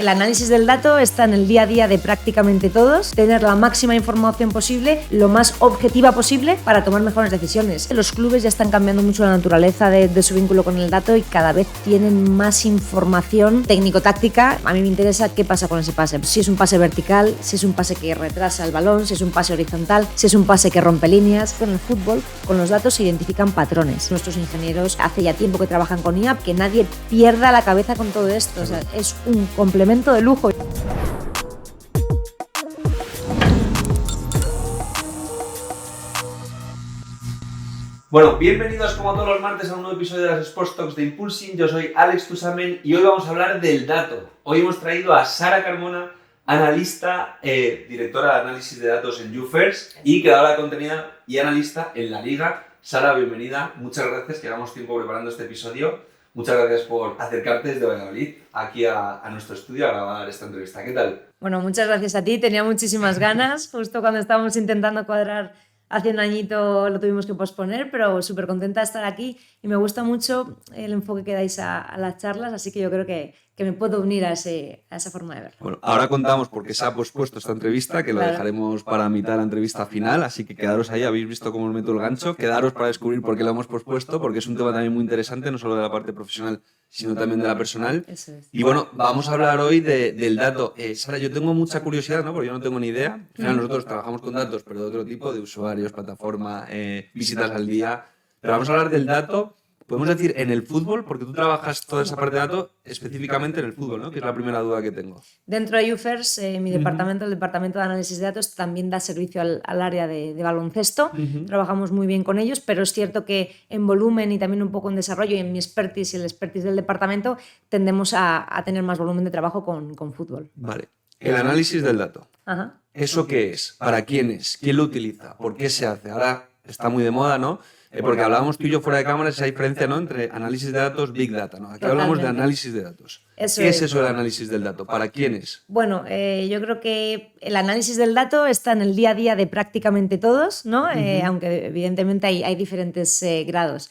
El análisis del dato está en el día a día de prácticamente todos, tener la máxima información posible, lo más objetiva posible para tomar mejores decisiones. Los clubes ya están cambiando mucho la naturaleza de su vínculo con el dato y cada vez tienen más información técnico-táctica. A mí me interesa qué pasa con ese pase, si es un pase vertical, si es un pase que retrasa el balón, si es un pase horizontal, si es un pase que rompe líneas. Con el fútbol, con los datos se identifican patrones. Nuestros ingenieros hace ya tiempo que trabajan con IA, que nadie pierda la cabeza con todo esto. O sea, es un complemento de lujo. Bueno, bienvenidos como todos los martes a un nuevo episodio de las Sports Talks de Impulsing. Yo soy Alex Tusamen y hoy vamos a hablar del dato. Hoy hemos traído a Sara Carmona, analista, directora de análisis de datos en YouFirst y creadora de contenido y analista en La Liga. Sara, bienvenida. Muchas gracias, que llevamos tiempo preparando este episodio. Muchas gracias por acercarte desde Valladolid aquí a nuestro estudio a grabar esta entrevista. ¿Qué tal? Bueno, muchas gracias a ti. Tenía muchísimas ganas. Justo cuando estábamos intentando cuadrar hace un añito lo tuvimos que posponer, pero súper contenta de estar aquí y me gusta mucho el enfoque que dais a las charlas, así que yo creo que me puedo unir a esa forma de verlo. Bueno, ahora contamos por qué se ha pospuesto esta entrevista, que lo dejaremos para mitad de la entrevista final, así que quedaros ahí, habéis visto cómo os meto el gancho, quedaros para descubrir por qué lo hemos pospuesto, porque es un tema también muy interesante, no solo de la parte profesional, sino también de la personal. Eso es. Y bueno, vamos a hablar hoy del dato. Sara, yo tengo mucha curiosidad, ¿no? Porque yo no tengo ni idea. Al final nosotros trabajamos con datos, pero de otro tipo, de usuarios, plataforma, visitas al día. Pero vamos a hablar del dato, podemos decir, en el fútbol, porque tú trabajas toda esa parte de datos específicamente en el fútbol, ¿no? Que es la primera duda que tengo. Dentro de YouFirst, mi departamento, el departamento de análisis de datos, también da servicio al área de baloncesto. Trabajamos muy bien con ellos, pero es cierto que en volumen y también un poco en desarrollo y en mi expertise y el expertise del departamento tendemos a tener más volumen de trabajo con fútbol. Vale. El análisis del dato. Ajá. ¿Eso qué es? ¿Para quién es? ¿Quién lo utiliza? ¿Por qué se hace? Ahora está muy de moda, ¿no? Porque hablábamos tú y yo fuera de cámara esa diferencia, ¿no? Entre análisis de datos, Big Data, ¿no? Aquí hablamos de análisis de datos. ¿Qué es eso del análisis del dato? ¿Para quién es? Bueno, yo creo que el análisis del dato está en el día a día de prácticamente todos, ¿no? Aunque evidentemente hay diferentes grados.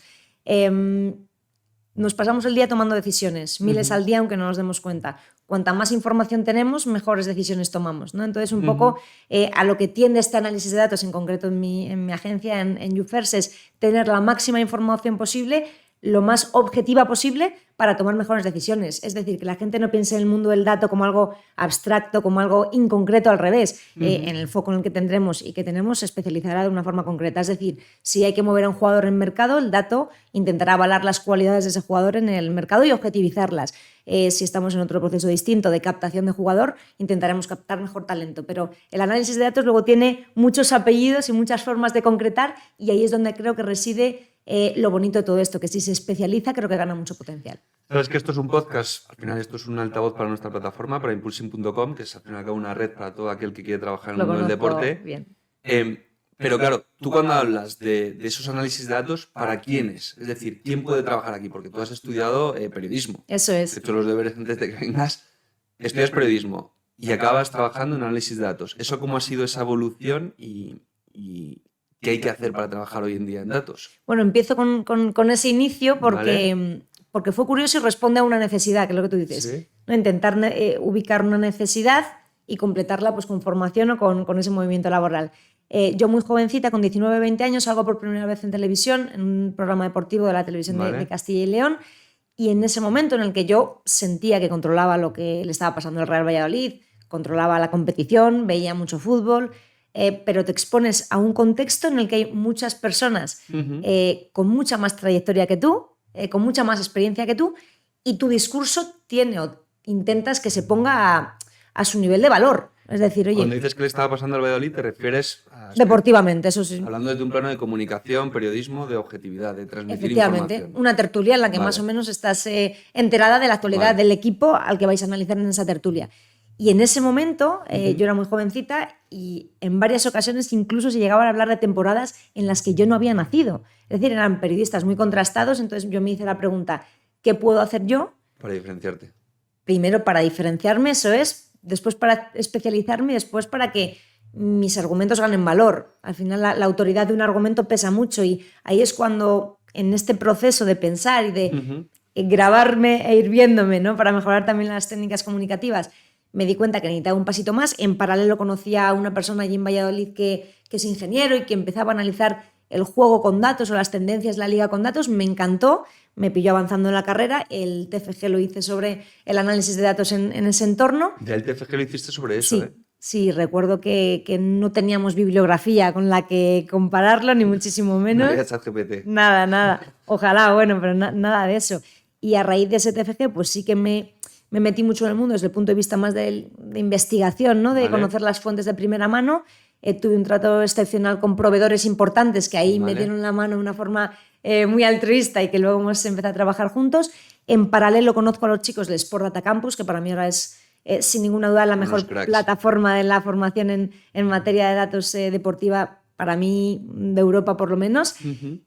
Nos pasamos el día tomando decisiones, miles al día, aunque no nos demos cuenta. Cuanta más información tenemos, mejores decisiones tomamos, ¿no? Entonces, un poco a lo que tiende este análisis de datos, en concreto en mi agencia, en YouFirst, es tener la máxima información posible, lo más objetiva posible para tomar mejores decisiones. Es decir, que la gente no piense en el mundo del dato como algo abstracto, como algo inconcreto, al revés. En el foco en el que tendremos y que tenemos se especializará de una forma concreta. Es decir, si hay que mover a un jugador en mercado, el dato intentará avalar las cualidades de ese jugador en el mercado y objetivizarlas. Si estamos en otro proceso distinto de captación de jugador, intentaremos captar mejor talento. Pero el análisis de datos luego tiene muchos apellidos y muchas formas de concretar y ahí es donde creo que reside lo bonito de todo esto, que si se especializa creo que gana mucho potencial. Sabes que esto es un podcast, al final esto es un altavoz para nuestra plataforma, para impulsing.com, que es al final una red para todo aquel que quiere trabajar en el mundo del deporte. Bien. Pero claro, tú cuando hablas de esos análisis de datos, ¿para quiénes? Es decir, ¿quién puede trabajar aquí? Porque tú has estudiado periodismo. Eso es. Has hecho los deberes antes de que vengas. Estudias periodismo y acabas trabajando en análisis de datos. ¿Eso cómo ha sido esa evolución y qué hay que hacer para trabajar hoy en día en datos? Bueno, empiezo con ese inicio porque fue curioso y responde a una necesidad, que es lo que tú dices. ¿Sí? ¿No? Intentar ubicar una necesidad y completarla pues, con formación o con ese movimiento laboral. Yo muy jovencita, con 19, 20 años, salgo por primera vez en televisión, en un programa deportivo de la televisión de Castilla y León, y en ese momento en el que yo sentía que controlaba lo que le estaba pasando al Real Valladolid, controlaba la competición, veía mucho fútbol, pero te expones a un contexto en el que hay muchas personas con mucha más trayectoria que tú, con mucha más experiencia que tú, y tu discurso tiene o intentas que se ponga a su nivel de valor. Es decir, oye... Cuando dices que le estaba pasando al Valladolid, te refieres a... Deportivamente, eso sí. Hablando desde un plano de comunicación, periodismo, de objetividad, de transmitir Efectivamente, información. una tertulia en la que más o menos estás enterada de la actualidad del equipo al que vais a analizar en esa tertulia. Y en ese momento, yo era muy jovencita y en varias ocasiones incluso se llegaba a hablar de temporadas en las que yo no había nacido. Es decir, eran periodistas muy contrastados, entonces yo me hice la pregunta, ¿qué puedo hacer yo? Para diferenciarte. Primero para diferenciarme, eso es, después para especializarme y después para que mis argumentos ganen valor. Al final la autoridad de un argumento pesa mucho y ahí es cuando en este proceso de pensar y de grabarme e ir viéndome, ¿no? Para mejorar también las técnicas comunicativas, me di cuenta que necesitaba un pasito más. En paralelo conocía a una persona allí en Valladolid que es ingeniero y que empezaba a analizar el juego con datos o las tendencias de la liga con datos. Me encantó, me pilló avanzando en la carrera. El TFG lo hice sobre el análisis de datos en ese entorno. Ya el TFG lo hiciste sobre eso, sí, Sí, recuerdo que no teníamos bibliografía con la que compararlo, ni muchísimo menos. No había ChatGPT. Nada. Ojalá, bueno, pero nada de eso. Y a raíz de ese TFG, pues sí que me metí mucho en el mundo desde el punto de vista más de investigación, ¿no? De conocer las fuentes de primera mano. Tuve un trato excepcional con proveedores importantes que ahí me dieron la mano de una forma muy altruista y que luego hemos empezado a trabajar juntos. En paralelo conozco a los chicos del Sport Data Campus, que para mí ahora es sin ninguna duda la mejor plataforma de la formación en materia de datos deportiva, para mí, de Europa por lo menos.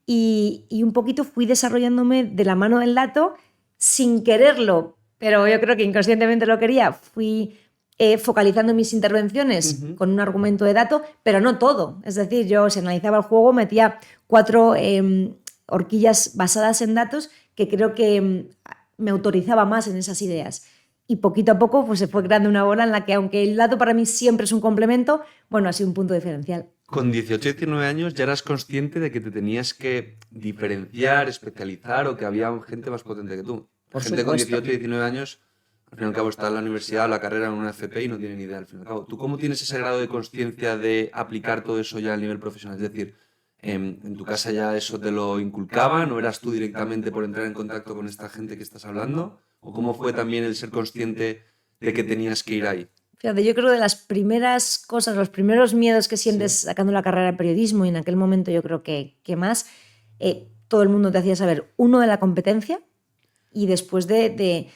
Y un poquito fui desarrollándome de la mano del dato sin quererlo, pero yo creo que inconscientemente lo quería. Fui focalizando mis intervenciones con un argumento de dato, pero no todo. Es decir, yo si analizaba el juego metía 4 horquillas basadas en datos que creo que me autorizaba más en esas ideas. Y poquito a poco pues, se fue creando una bola en la que, aunque el dato para mí siempre es un complemento, bueno, ha sido un punto diferencial. Con 18 y 19 años ya eras consciente de que te tenías que diferenciar, especializar, o que había gente más potente que tú. Por gente supuesto. con 18 y 19 años, al fin y al cabo, está en la universidad, la carrera en una FP y no tiene ni idea al fin y al cabo. ¿Tú cómo tienes ese grado de consciencia de aplicar todo eso ya a nivel profesional? Es decir, ¿en tu casa ya eso te lo inculcaban o eras tú directamente por entrar en contacto con esta gente que estás hablando? ¿O cómo fue también el ser consciente de que tenías que ir ahí? Fíjate, yo creo que de las primeras cosas, los primeros miedos que sientes sacando la carrera de periodismo, y en aquel momento yo creo que más, todo el mundo te hacía saber, uno, de la competencia y después de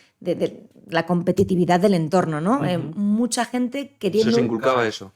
la competitividad del entorno, ¿no? Mucha gente queriendo... ¿Se inculcaba eso?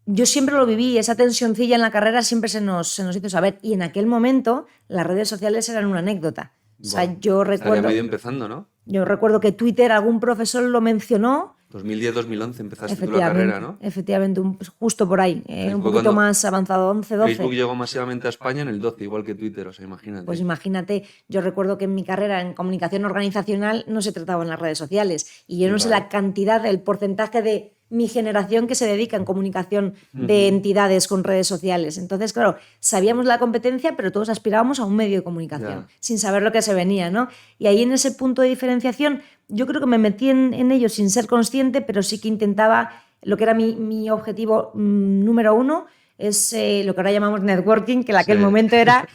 Yo siempre lo viví, esa tensioncilla en la carrera siempre se nos hizo saber, y en aquel momento las redes sociales eran una anécdota. O sea, yo recuerdo... Estaría medio empezando, ¿no? Yo recuerdo que Twitter, algún profesor lo mencionó. 2010-2011 empezaste tú la carrera, ¿no? Efectivamente, justo por ahí, un poquito más avanzado, 11-12. Facebook llegó masivamente a España en el 12, igual que Twitter, o sea, imagínate. Pues imagínate, yo recuerdo que en mi carrera en comunicación organizacional no se trataba en las redes sociales, y yo no sé la cantidad, el porcentaje de mi generación que se dedica en comunicación de entidades con redes sociales. Entonces, claro, sabíamos la competencia, pero todos aspirábamos a un medio de comunicación, sin saber lo que se venía, ¿no? Y ahí en ese punto de diferenciación, yo creo que me metí en ello sin ser consciente, pero sí que intentaba, lo que era mi objetivo número 1, es lo que ahora llamamos networking, que en aquel momento era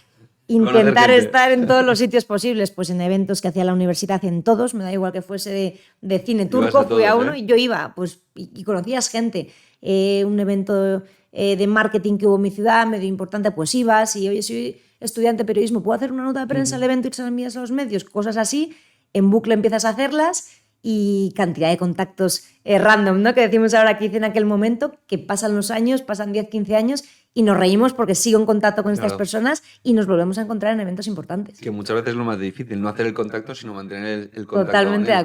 intentar estar en todos los sitios posibles, pues en eventos que hacía la universidad, en todos, me da igual que fuese de cine turco, fui a uno y yo iba, pues, y conocías gente. Un evento de marketing que hubo en mi ciudad, medio importante, pues ibas, y oye, soy estudiante de periodismo, ¿puedo hacer una nota de prensa al evento y se la envías a los medios? Cosas así, en bucle empiezas a hacerlas, y cantidad de contactos random, ¿no? Que decimos ahora que hice en aquel momento, que pasan los años, pasan 10, 15 años, y nos reímos porque sigo en contacto con estas personas y nos volvemos a encontrar en eventos importantes. Que muchas veces es lo más difícil, no hacer el contacto, sino mantener el contacto. Totalmente de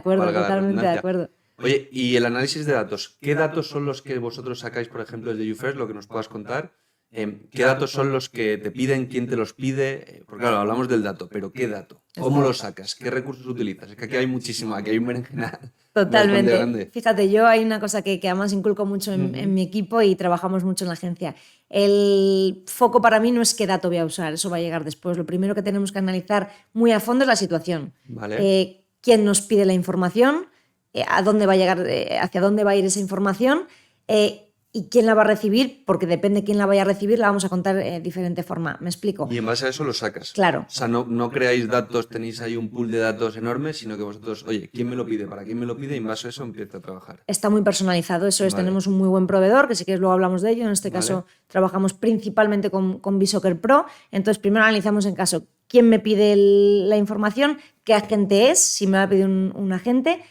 acuerdo. Oye, y el análisis de datos, ¿qué datos son los que vosotros sacáis, por ejemplo, desde YouFirst, lo que nos puedas contar? ¿Qué datos son los que te piden? ¿Quién te los pide? Porque claro, hablamos del dato, pero ¿qué dato? ¿Cómo lo sacas? ¿Qué recursos utilizas? Es que aquí hay muchísimo, aquí hay un berenjenal. Totalmente. Fíjate, yo hay una cosa que además inculco mucho en mi equipo y trabajamos mucho en la agencia. El foco para mí no es qué dato voy a usar, eso va a llegar después. Lo primero que tenemos que analizar muy a fondo es la situación. Vale. ¿Quién nos pide la información? ¿A dónde va a llegar? ¿Hacia dónde va a ir esa información? ¿Y quién la va a recibir? Porque depende de quién la vaya a recibir, la vamos a contar de diferente forma. ¿Me explico? Y en base a eso lo sacas. Claro. O sea, no creáis datos, tenéis ahí un pool de datos enorme, sino que vosotros, oye, ¿quién me lo pide? ¿Para quién me lo pide? Y en base a eso empieza a trabajar. Está muy personalizado, eso es. Tenemos un muy buen proveedor, que si quieres luego hablamos de ello. En este caso trabajamos principalmente con Bisoccer Pro. Entonces primero analizamos en caso quién me pide la información, qué agente es, si me va a pedir un agente,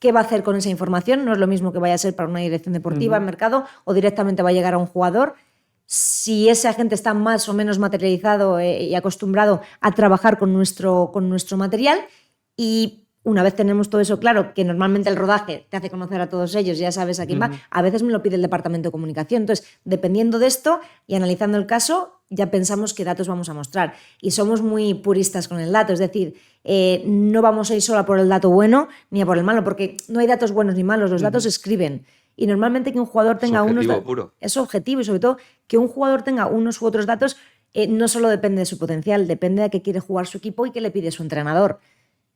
qué va a hacer con esa información. No es lo mismo que vaya a ser para una dirección deportiva en mercado o directamente va a llegar a un jugador. Si ese agente está más o menos materializado y acostumbrado a trabajar con nuestro material. Y una vez tenemos todo eso claro, que normalmente el rodaje te hace conocer a todos ellos, ya sabes a quién va, a veces me lo pide el departamento de comunicación. Entonces, dependiendo de esto y analizando el caso, ya pensamos qué datos vamos a mostrar. Y somos muy puristas con el dato, es decir, no vamos a ir solo a por el dato bueno ni a por el malo, porque no hay datos buenos ni malos, los datos escriben. Y normalmente que un jugador tenga es objetivo, y sobre todo que un jugador tenga unos u otros datos no solo depende de su potencial, depende de qué quiere jugar su equipo y qué le pide su entrenador.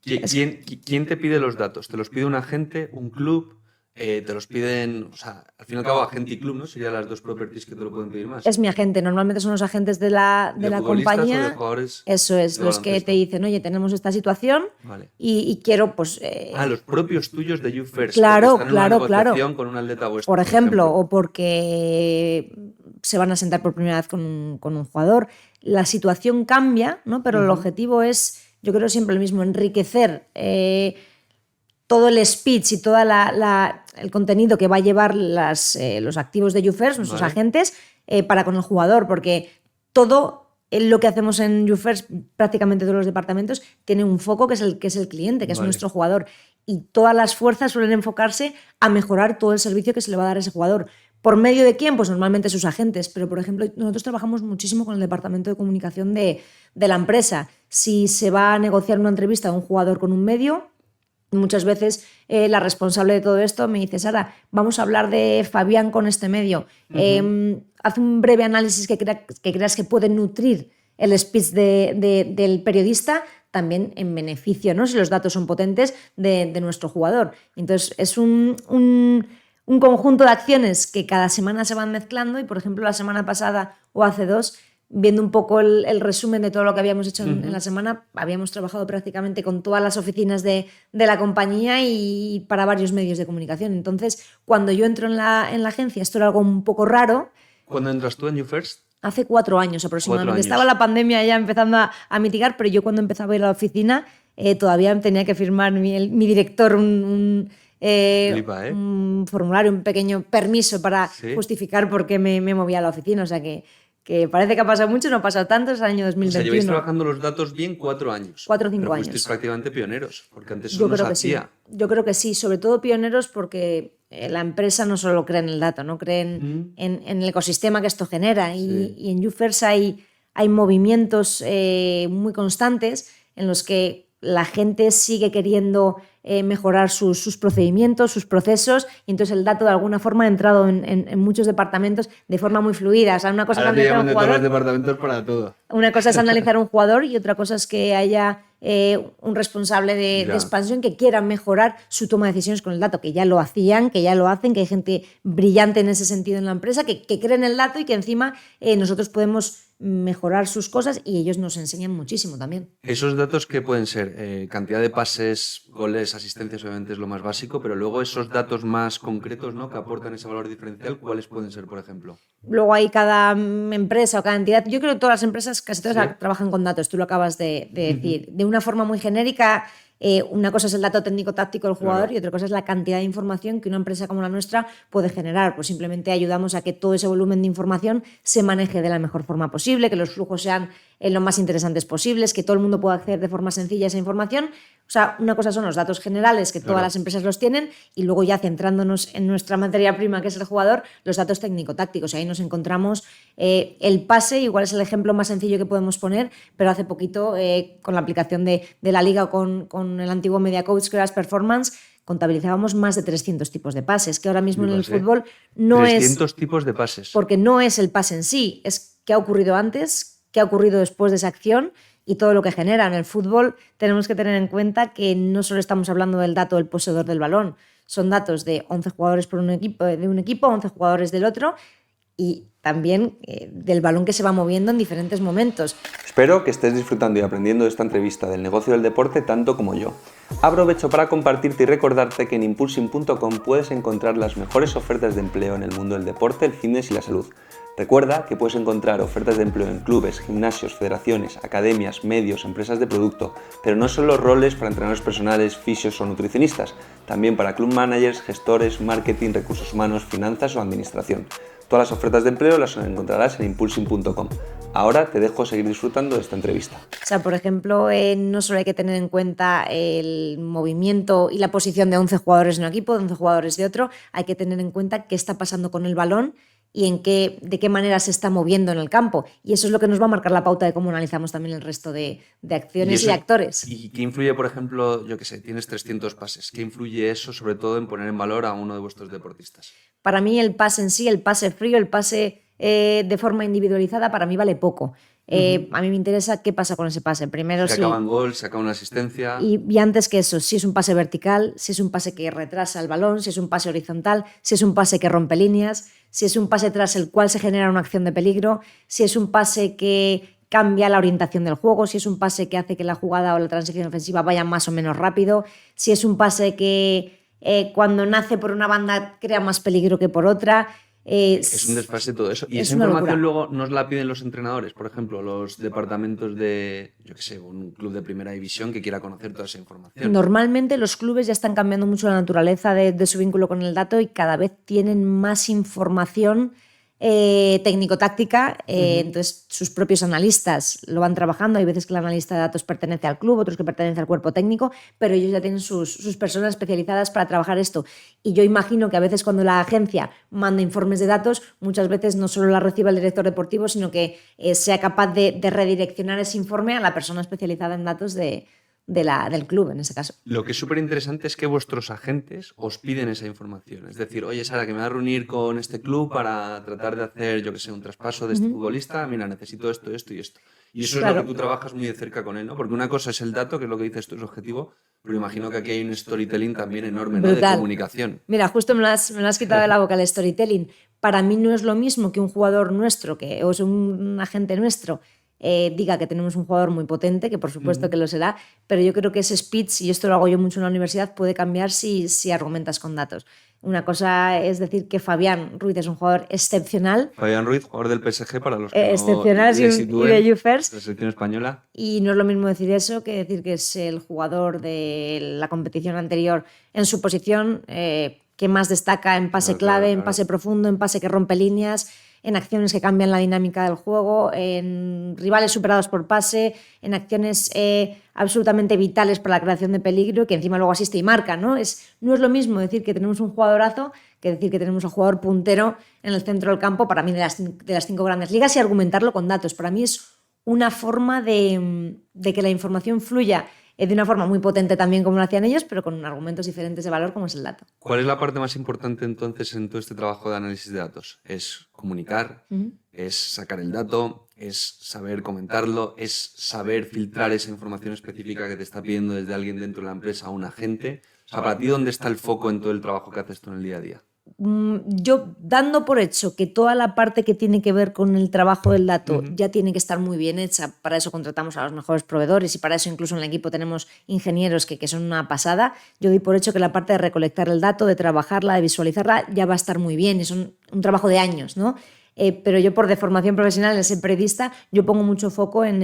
¿Quién te pide los datos? ¿Te los pide un agente, un club? Te los piden, o sea, al fin y al cabo, agente y club, ¿no? Serían las dos properties que te lo pueden pedir más. Es mi agente, normalmente son los agentes de la compañía. O de jugadores. Eso es, los que te dicen, oye, tenemos esta situación y quiero, pues. Los propios tuyos de You First. Claro. Con un atleta vuestro. Por ejemplo, o porque se van a sentar por primera vez con un jugador. La situación cambia, ¿no? Pero el objetivo es, yo creo siempre lo mismo, enriquecer todo el speech y todo el contenido que va a llevar los activos de You First, nuestros agentes, para con el jugador, porque todo lo que hacemos en You First, prácticamente todos los departamentos, tiene un foco que es el cliente, que es nuestro jugador, y todas las fuerzas suelen enfocarse a mejorar todo el servicio que se le va a dar a ese jugador. ¿Por medio de quién? Pues normalmente sus agentes, pero por ejemplo nosotros trabajamos muchísimo con el departamento de comunicación de la empresa. Si se va a negociar una entrevista de un jugador con un medio, muchas veces la responsable de todo esto me dice, Sara, vamos a hablar de Fabián con este medio. Haz un breve análisis que creas que puede nutrir el speech del periodista, también en beneficio, ¿no? Si los datos son potentes, de nuestro jugador. Entonces es un conjunto de acciones que cada semana se van mezclando y, por ejemplo, la semana pasada o hace 2, viendo un poco el resumen de todo lo que habíamos hecho en la semana, habíamos trabajado prácticamente con todas las oficinas de la compañía y para varios medios de comunicación. Entonces, cuando yo entro en la agencia, esto era algo un poco raro. ¿Cuándo entras tú en You First? Hace 4 años aproximadamente. Estaba la pandemia ya empezando a mitigar, pero yo cuando empezaba a ir a la oficina todavía tenía que firmar mi director un formulario, un pequeño permiso para justificar por qué me movía a la oficina. O sea que parece que ha pasado mucho, no ha pasado tanto, es el año 2021. O sea, lleváis trabajando los datos bien 4 años. 4 o 5 pero años. Fuisteis prácticamente pioneros, porque antes eso no se hacía. Sí. Yo creo que sí, sobre todo pioneros porque la empresa no solo cree en el dato, ¿no? Cree en el ecosistema que esto genera. Y en You First hay movimientos muy constantes en los que la gente sigue queriendo mejorar sus procedimientos, sus procesos, y entonces el dato de alguna forma ha entrado en muchos departamentos de forma muy fluida. O sea, una cosa ahora te llaman de todos los departamentos para todo. Una cosa es analizar un jugador y otra cosa es que haya un responsable de expansión que quiera mejorar su toma de decisiones con el dato, que ya lo hacían, que ya lo hacen, que hay gente brillante en ese sentido en la empresa, que cree en el dato y que encima nosotros podemos mejorar sus cosas y ellos nos enseñan muchísimo también. ¿Esos datos qué pueden ser? Cantidad de pases, goles, asistencias, obviamente es lo más básico, pero luego esos datos más concretos, ¿no?, que aportan ese valor diferencial, ¿cuáles pueden ser, por ejemplo? Luego hay cada empresa o cada entidad, yo creo que todas las empresas, casi todas trabajan con datos, tú lo acabas de decir, de una forma muy genérica. Una cosa es el dato técnico-táctico del jugador y otra cosa es la cantidad de información que una empresa como la nuestra puede generar. Pues simplemente ayudamos a que todo ese volumen de información se maneje de la mejor forma posible, que los flujos sean lo más interesantes posibles, que todo el mundo pueda acceder de forma sencilla a esa información. O sea, una cosa son los datos generales, que todas las empresas los tienen, y luego ya centrándonos en nuestra materia prima, que es el jugador, los datos técnico-tácticos. Y ahí nos encontramos el pase, igual es el ejemplo más sencillo que podemos poner, pero hace poquito con la aplicación de la Liga o con el antiguo Media Coach, que era Performance, contabilizábamos más de 300 tipos de pases, que ahora mismo en el fútbol no 300 tipos de pases. Porque no es el pase en sí, es qué ha ocurrido antes, qué ha ocurrido después de esa acción y todo lo que genera. En el fútbol tenemos que tener en cuenta que no solo estamos hablando del dato del poseedor del balón, son datos de 11 jugadores de un equipo, 11 jugadores del otro, y también del balón que se va moviendo en diferentes momentos. Espero que estés disfrutando y aprendiendo de esta entrevista del negocio del deporte tanto como yo. Aprovecho para compartirte y recordarte que en impulsing.com puedes encontrar las mejores ofertas de empleo en el mundo del deporte, el fitness y la salud. Recuerda que puedes encontrar ofertas de empleo en clubes, gimnasios, federaciones, academias, medios, empresas de producto, pero no solo roles para entrenadores personales, fisios o nutricionistas, también para club managers, gestores, marketing, recursos humanos, finanzas o administración. Todas las ofertas de empleo las encontrarás en impulsing.com. Ahora te dejo seguir disfrutando de esta entrevista. O sea, por ejemplo, no solo hay que tener en cuenta el movimiento y la posición de 11 jugadores de un equipo, de 11 jugadores de otro, hay que tener en cuenta qué está pasando con el balón, y de qué manera se está moviendo en el campo. Y eso es lo que nos va a marcar la pauta de cómo analizamos también el resto de acciones y actores. ¿Y qué influye, por ejemplo, yo qué sé, tienes 300 pases? ¿Qué influye eso, sobre todo, en poner en valor a uno de vuestros deportistas? Para mí el pase en sí, el pase frío, el pase de forma individualizada, para mí vale poco. A mí me interesa qué pasa con ese pase. Primero, se acaba en gol, se acaba una asistencia. Y antes que eso, si es un pase vertical, si es un pase que retrasa el balón, si es un pase horizontal, si es un pase que rompe líneas, si es un pase tras el cual se genera una acción de peligro, si es un pase que cambia la orientación del juego, si es un pase que hace que la jugada o la transición ofensiva vaya más o menos rápido, si es un pase que cuando nace por una banda crea más peligro que por otra. Es un desfase todo eso. Y esa información luego nos la piden los entrenadores, por ejemplo, los departamentos de, yo qué sé, un club de primera división que quiera conocer toda esa información. Normalmente los clubes ya están cambiando mucho la naturaleza de su vínculo con el dato y cada vez tienen más información técnico-táctica, entonces sus propios analistas lo van trabajando. Hay veces que el analista de datos pertenece al club, otros que pertenece al cuerpo técnico, pero ellos ya tienen sus personas especializadas para trabajar esto. Y yo imagino que a veces cuando la agencia manda informes de datos, muchas veces no solo la reciba el director deportivo, sino que sea capaz de redireccionar ese informe a la persona especializada en datos del club, en ese caso. Lo que es súper interesante es que vuestros agentes os piden esa información. Es decir, oye, Sara, que me voy a reunir con este club para tratar de hacer, yo que sé, un traspaso de este futbolista. Mira, necesito esto, esto y esto. Y eso es lo que tú trabajas muy de cerca con él, ¿no? Porque una cosa es el dato, que es lo que dices tú, es objetivo, pero imagino que aquí hay un storytelling también enorme, ¿no? De comunicación. Mira, justo me lo has quitado de la boca el storytelling. Para mí no es lo mismo que un jugador nuestro, o es un agente nuestro, diga que tenemos un jugador muy potente, que por supuesto que lo será, pero yo creo que ese speech, y esto lo hago yo mucho en la universidad, puede cambiar si argumentas con datos. Una cosa es decir que Fabián Ruiz es un jugador excepcional. Fabián Ruiz, jugador del PSG, para los que excepcional no y de YouFirst. La selección española. Y no es lo mismo decir eso que decir que es el jugador de la competición anterior en su posición que más destaca en pase clave, en pase profundo, en pase que rompe líneas, en acciones que cambian la dinámica del juego, en rivales superados por pase, en acciones absolutamente vitales para la creación de peligro, que encima luego asiste y marca, ¿no? No es lo mismo decir que tenemos un jugadorazo que decir que tenemos un jugador puntero en el centro del campo, para mí de las 5 grandes ligas, y argumentarlo con datos. Para mí es una forma de que la información fluya de una forma muy potente también como lo hacían ellos, pero con argumentos diferentes de valor como es el dato. ¿Cuál es la parte más importante entonces en todo este trabajo de análisis de datos? ¿Es comunicar? ¿Es sacar el dato? ¿Es saber comentarlo? ¿Es saber filtrar esa información específica que te está pidiendo desde alguien dentro de la empresa a un agente? O sea, ¿para ti dónde está el foco en todo el trabajo que haces tú en el día a día? Yo, dando por hecho que toda la parte que tiene que ver con el trabajo del dato ya tiene que estar muy bien hecha, para eso contratamos a los mejores proveedores y para eso incluso en el equipo tenemos ingenieros que son una pasada. Yo doy por hecho que la parte de recolectar el dato, de trabajarla, de visualizarla, ya va a estar muy bien. Es un trabajo de años, ¿no? Pero yo por formación profesional, en ser periodista, yo pongo mucho foco en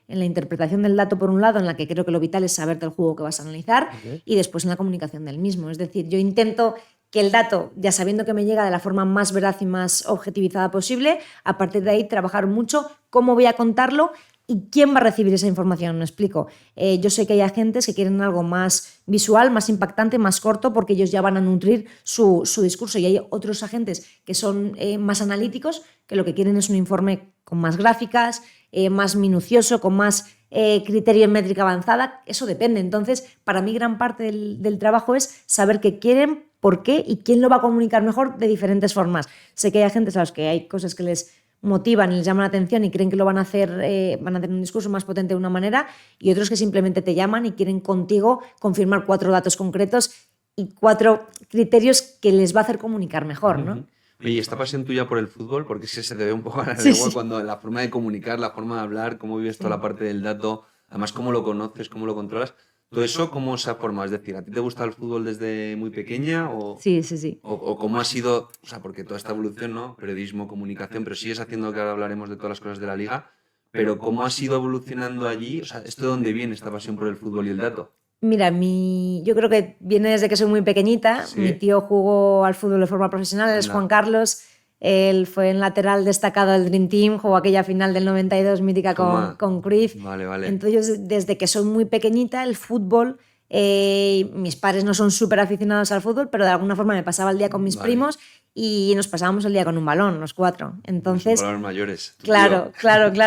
la interpretación del dato por un lado, en la que creo que lo vital es saber del juego que vas a analizar, y después en la comunicación del mismo. Es decir, yo intento que el dato, ya sabiendo que me llega de la forma más veraz y más objetivizada posible, a partir de ahí trabajar mucho cómo voy a contarlo y quién va a recibir esa información. Me explico. Yo sé que hay agentes que quieren algo más visual, más impactante, más corto, porque ellos ya van a nutrir su discurso, y hay otros agentes que son más analíticos, que lo que quieren es un informe con más gráficas, más minucioso, con más criterio en métrica avanzada. Eso depende. Entonces, para mí gran parte del trabajo es saber qué quieren, por qué y quién lo va a comunicar mejor de diferentes formas. Sé que hay agentes a los que hay cosas que les motivan y les llaman la atención y creen que lo van a hacer un discurso más potente de una manera, y otros que simplemente te llaman y quieren contigo confirmar 4 datos concretos y 4 criterios que les va a hacer comunicar mejor, ¿no? Oye, ¿esta pasión tuya por el fútbol? Porque se te ve un poco a la cuando la forma de comunicar, la forma de hablar, cómo vives toda la parte del dato, además cómo lo conoces, cómo lo controlas. ¿Todo eso cómo se ha formado? Es decir, ¿a ti te gusta el fútbol desde muy pequeña? Sí. ¿O cómo ha sido, o sea, porque toda esta evolución, ¿no? Periodismo, comunicación, pero sigues haciendo, que ahora hablaremos de todas las cosas de la liga, pero ¿cómo ha ido evolucionando allí? O sea, ¿esto de dónde viene esta pasión por el fútbol y el dato? Mira, yo creo que viene desde que soy muy pequeñita. Sí. Mi tío jugó al fútbol de forma profesional, él es Juan Carlos. Él fue en lateral destacado del Dream Team, jugó aquella final del 92 mítica con Cruyff. Vale. Entonces, desde que soy muy pequeñita, el fútbol Mis padres no son súper aficionados al fútbol, pero de alguna forma me pasaba el día con mis primos y nos pasábamos el día con un balón, los 4. Entonces, son palabras mayores. Claro.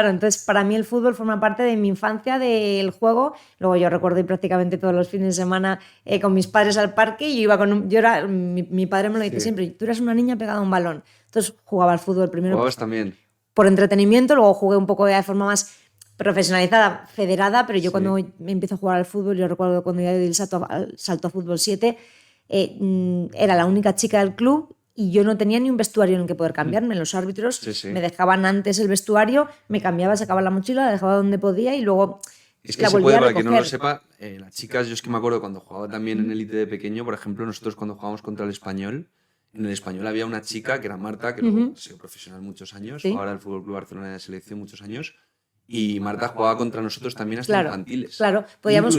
Entonces, para mí el fútbol forma parte de mi infancia, del juego. Luego yo recuerdo ir prácticamente todos los fines de semana con mis padres al parque y yo iba mi padre me lo dice siempre, tú eras una niña pegada a un balón. Entonces jugaba al fútbol primero. ¿Jugabas también? Por entretenimiento, luego jugué un poco de forma más profesionalizada, federada, pero yo cuando me empiezo a jugar al fútbol, yo recuerdo cuando ya di el salto a fútbol 7, era la única chica del club y yo no tenía ni un vestuario en el que poder cambiarme. Los árbitros me dejaban antes el vestuario, me cambiaba, sacaba la mochila, la dejaba donde podía y luego es que la se volvía puede, a para recoger. quien no lo sepa, las chicas, yo es que me acuerdo cuando jugaba también en élite de pequeño, por ejemplo, nosotros cuando jugábamos contra el Español, en el Español había una chica que era Marta, que luego ha sido profesional muchos años, ahora el Fútbol Club Barcelona de selección muchos años, y Marta jugaba contra nosotros también hasta infantiles. Claro, podíamos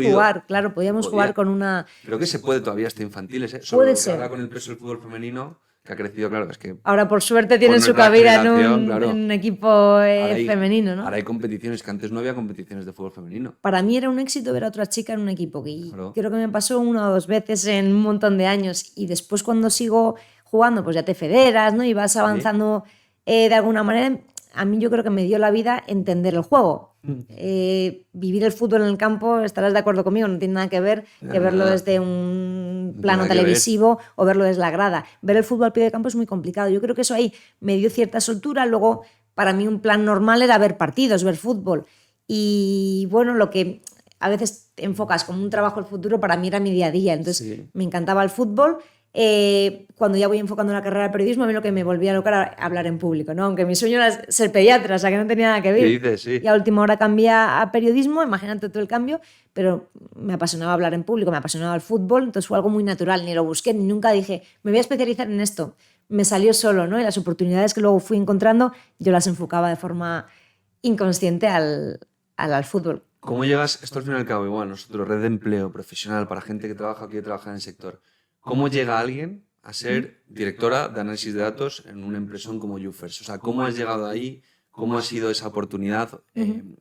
jugar con una... Creo que se puede todavía hasta infantiles, ¿eh? Puede ser. Ahora con el peso del fútbol femenino, que ha crecido, claro, es que... Ahora por suerte tienen su cabida en un equipo femenino, ¿no? Ahora hay competiciones, que antes no había competiciones de fútbol femenino. Para mí era un éxito ver a otra chica en un equipo, que creo que me pasó 1 o 2 veces en un montón de años, y después cuando sigo jugando pues ya te federas, ¿no? Y vas avanzando de alguna manera. A mí yo creo que me dio la vida entender el juego. Vivir el fútbol en el campo, estarás de acuerdo conmigo, no tiene nada que ver que verlo desde un plano televisivo o verlo desde la grada. Ver el fútbol al pie de campo es muy complicado. Yo creo que eso ahí me dio cierta soltura. Luego, para mí un plan normal era ver partidos, ver fútbol. Y bueno, lo que a veces enfocas como un trabajo el futuro, para mí era mi día a día. Entonces me encantaba el fútbol. Cuando ya voy enfocando la carrera de periodismo, a mí lo que me volvía loca era hablar en público, ¿no? Aunque mi sueño era ser pediatra, o sea que no tenía nada que ver. ¿Qué dices? Sí. Y a última hora cambié a periodismo, imagínate todo el cambio, pero me apasionaba hablar en público, me apasionaba el fútbol, entonces fue algo muy natural, ni lo busqué, ni nunca dije, me voy a especializar en esto. Me salió solo, ¿no? Y las oportunidades que luego fui encontrando, yo las enfocaba de forma inconsciente al fútbol. ¿Cómo llegas? Esto al fin y al cabo, igual, nosotros, red de empleo profesional para gente que trabaja o quiere trabajar en el sector. ¿Cómo llega alguien a ser directora de análisis de datos en una empresa como YouFirst? O sea, ¿cómo has llegado ahí? ¿Cómo ha sido esa oportunidad?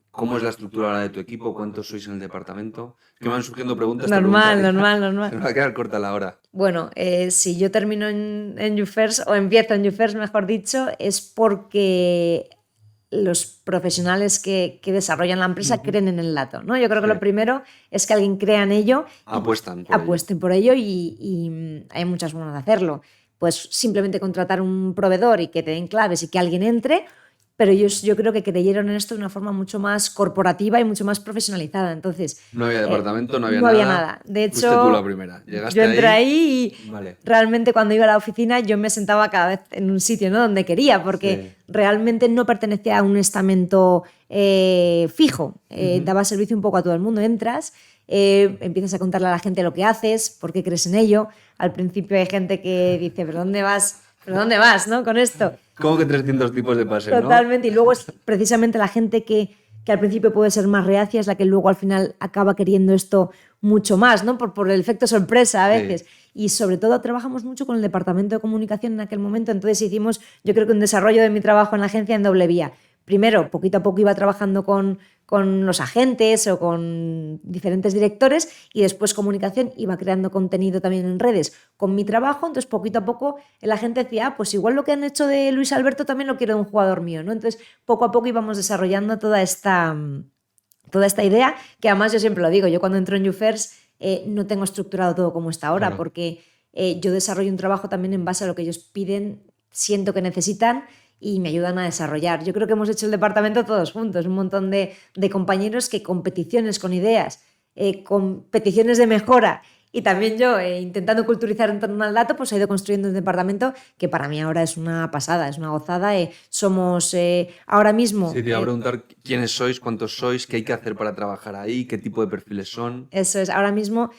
¿Cómo es la estructura ahora de tu equipo? ¿Cuántos sois en el departamento? Que me van surgiendo preguntas. Normal. Se me va a quedar corta la hora. Bueno, si yo termino en YouFirst, o empiezo en YouFirst, mejor dicho, es porque los profesionales que desarrollan la empresa creen en el dato, ¿no? Yo creo que lo primero es que alguien crea en ello. Apuesten por ello y hay muchas formas de hacerlo. Pues simplemente contratar un proveedor y que te den claves y que alguien entre, pero ellos yo creo que creyeron en esto de una forma mucho más corporativa y mucho más profesionalizada. Entonces, no había departamento, no había nada. De hecho, fuiste tú la primera. Llegaste yo entré ahí y vale. Realmente cuando iba a la oficina yo me sentaba cada vez en un sitio, ¿no? Donde quería, porque realmente no pertenecía a un estamento fijo. Daba servicio un poco a todo el mundo. Entras, empiezas a contarle a la gente lo que haces, por qué crees en ello. Al principio hay gente que dice, ¿pero dónde vas? ¿Pero dónde vas, no? Con esto. ¿Cómo que 300 tipos de paseo? Totalmente. ¿No? Y luego es precisamente la gente que al principio puede ser más reacia, es la que luego al final acaba queriendo esto mucho más, ¿no? Por el efecto sorpresa a veces. Y sobre todo trabajamos mucho con el departamento de comunicación en aquel momento, entonces hicimos, yo creo que un desarrollo de mi trabajo en la agencia en doble vía. Primero, poquito a poco iba trabajando con los agentes o con diferentes directores, y después comunicación iba creando contenido también en redes con mi trabajo. Entonces poquito a poco el agente decía, pues igual lo que han hecho de Luis Alberto también lo quiero de un jugador mío, ¿no? Entonces poco a poco íbamos desarrollando toda esta idea, que además yo siempre lo digo, yo cuando entro en YouFirst no tengo estructurado todo como está ahora, porque yo desarrollo un trabajo también en base a lo que ellos piden, siento que necesitan y me ayudan a desarrollar. Yo creo que hemos hecho el departamento todos juntos, un montón de compañeros que con peticiones, con ideas, con peticiones de mejora, y también yo intentando culturizar en torno al dato, pues he ido construyendo un departamento que para mí ahora es una pasada, es una gozada. Somos ahora mismo... Sí, te iba a preguntar quiénes sois, cuántos sois, qué hay que hacer para trabajar ahí, qué tipo de perfiles son. Eso es, ahora mismo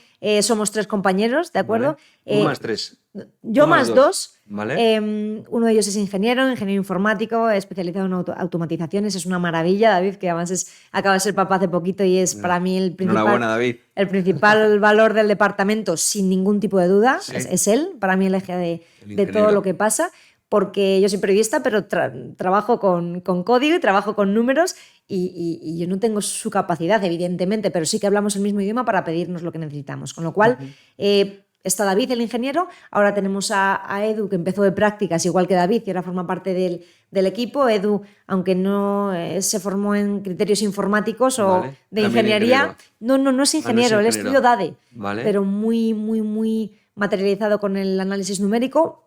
somos 3 compañeros, ¿de acuerdo? Vale. Más 3. Yo más 2. Vale. Uno de ellos es ingeniero informático, especializado en automatizaciones. Es una maravilla, David, que además acaba de ser papá hace poquito y es para mí el principal valor del departamento, sin ningún tipo de duda. Es él, para mí el eje de todo lo que pasa. porque yo soy periodista, pero trabajo con código y trabajo con números y yo no tengo su capacidad, evidentemente, pero sí que hablamos el mismo idioma para pedirnos lo que necesitamos. Con lo cual, está David, el ingeniero, ahora tenemos a Edu, que empezó de prácticas, igual que David, y ahora forma parte del equipo. Edu, aunque no se formó en criterios informáticos o de ingeniería, no es ingeniero, él estudió DADE, pero muy materializado con el análisis numérico.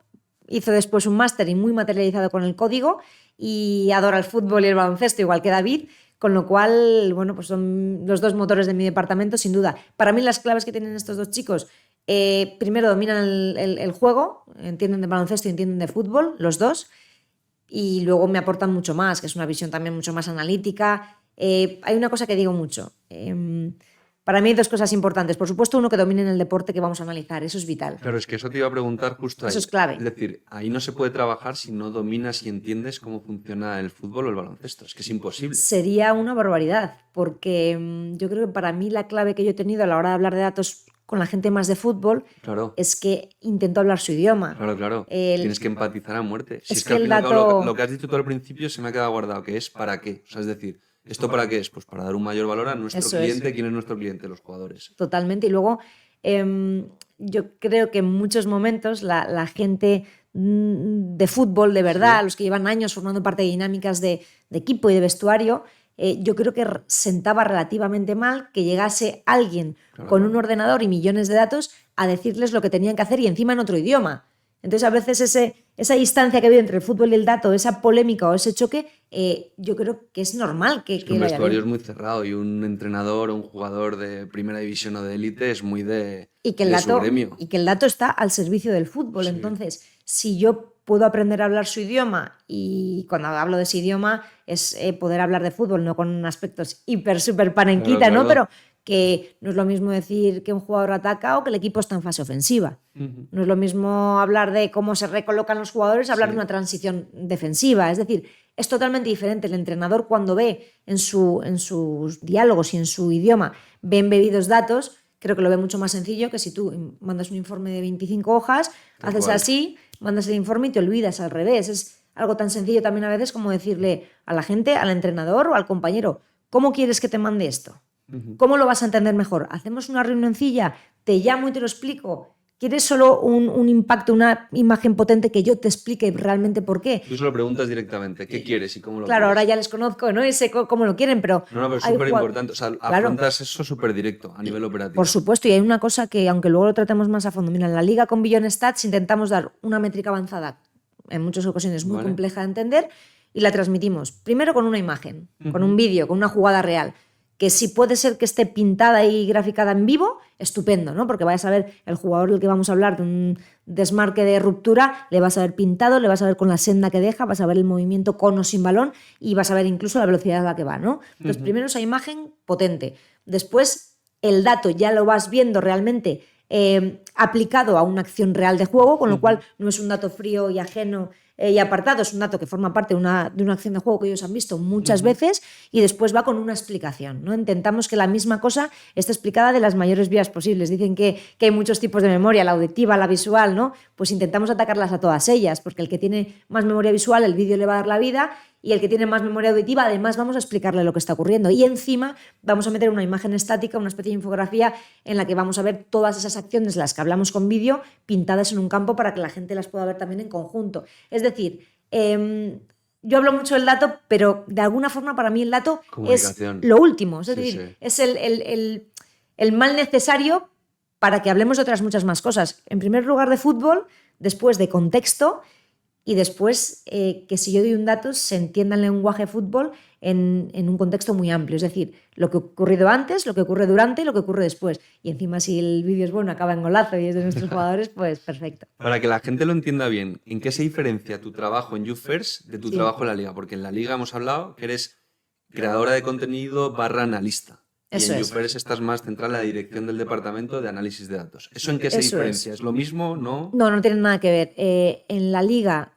Hizo después un máster y muy materializado con el código y adora el fútbol y el baloncesto, igual que David, con lo cual, bueno, pues son los dos motores de mi departamento, sin duda. Para mí las claves que tienen estos dos chicos, primero dominan el juego, entienden de baloncesto y entienden de fútbol, los dos, y luego me aportan mucho más, que es una visión también mucho más analítica. Hay una cosa que digo mucho. Para mí hay dos cosas importantes. Por supuesto, uno, que dominen el deporte que vamos a analizar. Eso es vital. Claro, es que eso te iba a preguntar justo ahí. Eso es clave. Es decir, ahí no se puede trabajar si no dominas y entiendes cómo funciona el fútbol o el baloncesto. Es que es imposible. Sería una barbaridad, porque yo creo que para mí la clave que yo he tenido a la hora de hablar de datos con la gente más de fútbol es que intento hablar su idioma. Claro. Tienes que empatizar a muerte. Si es que el al final dato... lo que has dicho tú al principio se me ha quedado guardado, que es ¿para qué? O sea, es decir, ¿esto para qué es? Pues para dar un mayor valor a nuestro cliente. ¿Quién es nuestro cliente? Los jugadores. Totalmente. Y luego yo creo que en muchos momentos la gente de fútbol, de verdad, los que llevan años formando parte de dinámicas de equipo y de vestuario, yo creo que sentaba relativamente mal que llegase alguien con un ordenador y millones de datos a decirles lo que tenían que hacer y encima en otro idioma. Entonces, a veces esa distancia que ha habido entre el fútbol y el dato, esa polémica o ese choque, yo creo que es normal que un vestuario es muy cerrado y un entrenador o un jugador de primera división o de élite es muy de su gremio. Y que el dato está al servicio del fútbol. Sí. Entonces, si yo puedo aprender a hablar su idioma, y cuando hablo de ese idioma es poder hablar de fútbol, no con aspectos súper panenquita, claro. ¿No? Pero que no es lo mismo decir que un jugador ataca o que el equipo está en fase ofensiva. No es lo mismo hablar de cómo se recolocan los jugadores, hablar de una transición defensiva. Es decir, es totalmente diferente. El entrenador, cuando ve en sus diálogos y en su idioma, ve embebidos datos, creo que lo ve mucho más sencillo que si tú mandas un informe de 25 hojas, haces así, mandas el informe y te olvidas, al revés. Es algo tan sencillo también a veces como decirle a la gente, al entrenador o al compañero, ¿cómo quieres que te mande esto? ¿Cómo lo vas a entender mejor? ¿Hacemos una reunioncilla? ¿Te llamo y te lo explico? ¿Quieres solo un impacto, una imagen potente que yo te explique realmente por qué? Tú se lo preguntas directamente, ¿qué quieres y cómo lo Claro, quieres? ahora ya les conozco, ¿no? Y sé cómo lo quieren, pero... No, es súper importante. O sea, afrontas eso súper directo a nivel operativo. Por supuesto, y hay una cosa que, aunque luego lo tratemos más a fondo, mira, en la liga con Beyond Stats intentamos dar una métrica avanzada, en muchas ocasiones muy compleja de entender, y la transmitimos primero con una imagen, con un vídeo, con una jugada real, que si puede ser que esté pintada y graficada en vivo, estupendo, ¿no? Porque vayas a ver el jugador del que vamos a hablar de un desmarque de ruptura, le vas a ver pintado, le vas a ver con la senda que deja, vas a ver el movimiento con o sin balón y vas a ver incluso la velocidad a la que va, ¿no? Entonces, primero esa imagen potente. Después, el dato ya lo vas viendo realmente aplicado a una acción real de juego, con lo cual no es un dato frío y ajeno y apartado, es un dato que forma parte de una acción de juego que ellos han visto muchas veces y después va con una explicación, ¿no? Intentamos que la misma cosa esté explicada de las mayores vías posibles. Dicen que hay muchos tipos de memoria, la auditiva, la visual, ¿no? Pues intentamos atacarlas a todas ellas, porque el que tiene más memoria visual, el vídeo le va a dar la vida, y el que tiene más memoria auditiva, además vamos a explicarle lo que está ocurriendo. Y encima vamos a meter una imagen estática, una especie de infografía en la que vamos a ver todas esas acciones, las que hablamos con vídeo, pintadas en un campo para que la gente las pueda ver también en conjunto. Es decir, yo hablo mucho del dato, pero de alguna forma para mí el dato es lo último. Es decir, es el mal necesario para que hablemos de otras muchas más cosas. En primer lugar de fútbol, después de contexto, y después que si yo doy un dato se entienda el lenguaje fútbol en un contexto muy amplio. Es decir, lo que ha ocurrido antes, lo que ocurre durante y lo que ocurre después. Y encima si el vídeo es bueno, acaba en golazo y es de nuestros jugadores, pues perfecto. Para que la gente lo entienda bien, ¿en qué se diferencia tu trabajo en YouFirst de tu trabajo en la Liga? Porque en la Liga hemos hablado que eres creadora de contenido / analista. Y en YouFirst estás más centrada en la dirección del departamento de análisis de datos. ¿Eso en qué se diferencia? ¿Es lo mismo? ¿No? No tiene nada que ver. En la Liga,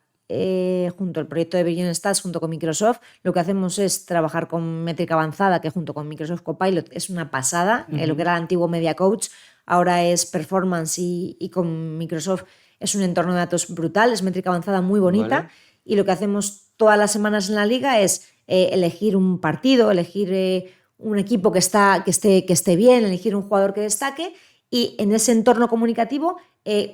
junto al proyecto de Beyond Stats, junto con Microsoft, lo que hacemos es trabajar con métrica avanzada, que junto con Microsoft Copilot es una pasada. Lo que era el antiguo Media Coach, ahora es Performance y con Microsoft es un entorno de datos brutal, es métrica avanzada muy bonita. Vale. Y lo que hacemos todas las semanas en la liga es elegir un partido, elegir un equipo que esté bien, elegir un jugador que destaque y en ese entorno comunicativo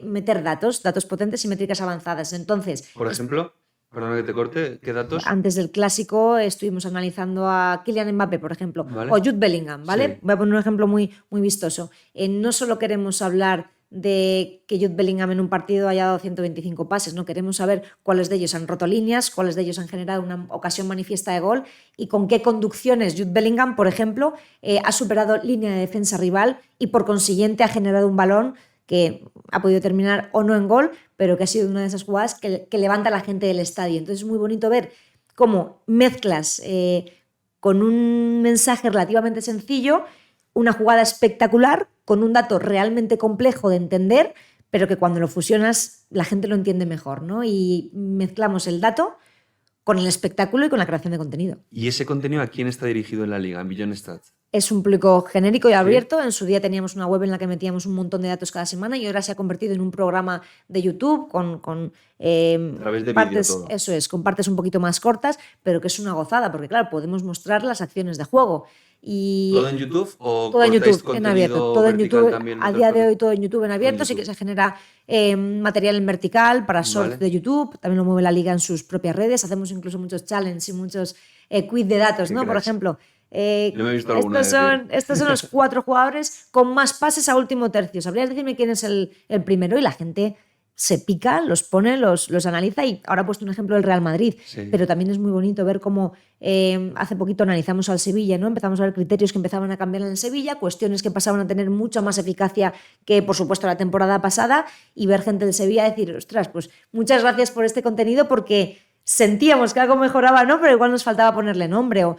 meter datos potentes y métricas avanzadas. Entonces, Por ejemplo, perdona que te corte, ¿qué datos? antes del clásico estuvimos analizando a Kylian Mbappé, por ejemplo, Vale. o Jude Bellingham, ¿vale? Sí. Voy a poner un ejemplo muy, muy vistoso. No solo queremos hablar de que Jude Bellingham en un partido haya dado 125 pases, no queremos saber cuáles de ellos han roto líneas, cuáles de ellos han generado una ocasión manifiesta de gol y con qué conducciones Jude Bellingham, por ejemplo, ha superado línea de defensa rival y por consiguiente ha generado un balón que ha podido terminar o no en gol, pero que ha sido una de esas jugadas que levanta a la gente del estadio. Entonces es muy bonito ver cómo mezclas con un mensaje relativamente sencillo una jugada espectacular con un dato realmente complejo de entender, pero que cuando lo fusionas la gente lo entiende mejor, ¿no? Y mezclamos el dato con el espectáculo y con la creación de contenido. ¿Y ese contenido a quién está dirigido en la liga, en Beyond Stats? Es un público genérico y abierto. En su día teníamos una web en la que metíamos un montón de datos cada semana y ahora se ha convertido en un programa de YouTube con A través de partes, vídeo todo. eso es, con partes un poquito más cortas, pero que es una gozada, porque claro, podemos mostrar las acciones de juego. Y ¿Todo en YouTube o todo en cortáis YouTube, en abierto. Todo en vertical YouTube. también en A otras día de plataformas? hoy todo en YouTube en abierto. Sí que se genera material en vertical para shorts Vale. de YouTube. También lo mueve la liga en sus propias redes. Hacemos incluso muchos challenges y muchos quiz de datos, Qué ¿no? Por cracks. ejemplo, Lo he visto alguna estos son los 4 jugadores con más pases a último tercio. ¿Sabrías decirme quién es el primero? Y la gente se pica, los pone, los analiza y ahora he puesto un ejemplo del Real Madrid, Sí. pero también es muy bonito ver cómo hace poquito analizamos al Sevilla, ¿no? Empezamos a ver criterios que empezaban a cambiar en el Sevilla, cuestiones que pasaban a tener mucha más eficacia que, por supuesto, la temporada pasada y ver gente del Sevilla decir, ostras, pues muchas gracias por este contenido porque sentíamos que algo mejoraba, ¿no? Pero igual nos faltaba ponerle nombre o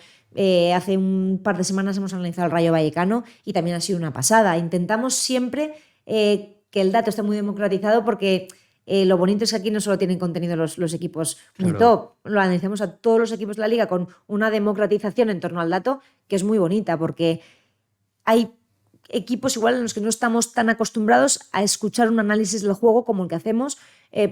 hace un par de semanas hemos analizado el Rayo Vallecano y también ha sido una pasada. Intentamos siempre que el dato esté muy democratizado porque lo bonito es que aquí no solo tienen contenido los equipos muy Claro. top, lo analizamos a todos los equipos de la liga con una democratización en torno al dato que es muy bonita porque hay equipos igual en los que no estamos tan acostumbrados a escuchar un análisis del juego como el que hacemos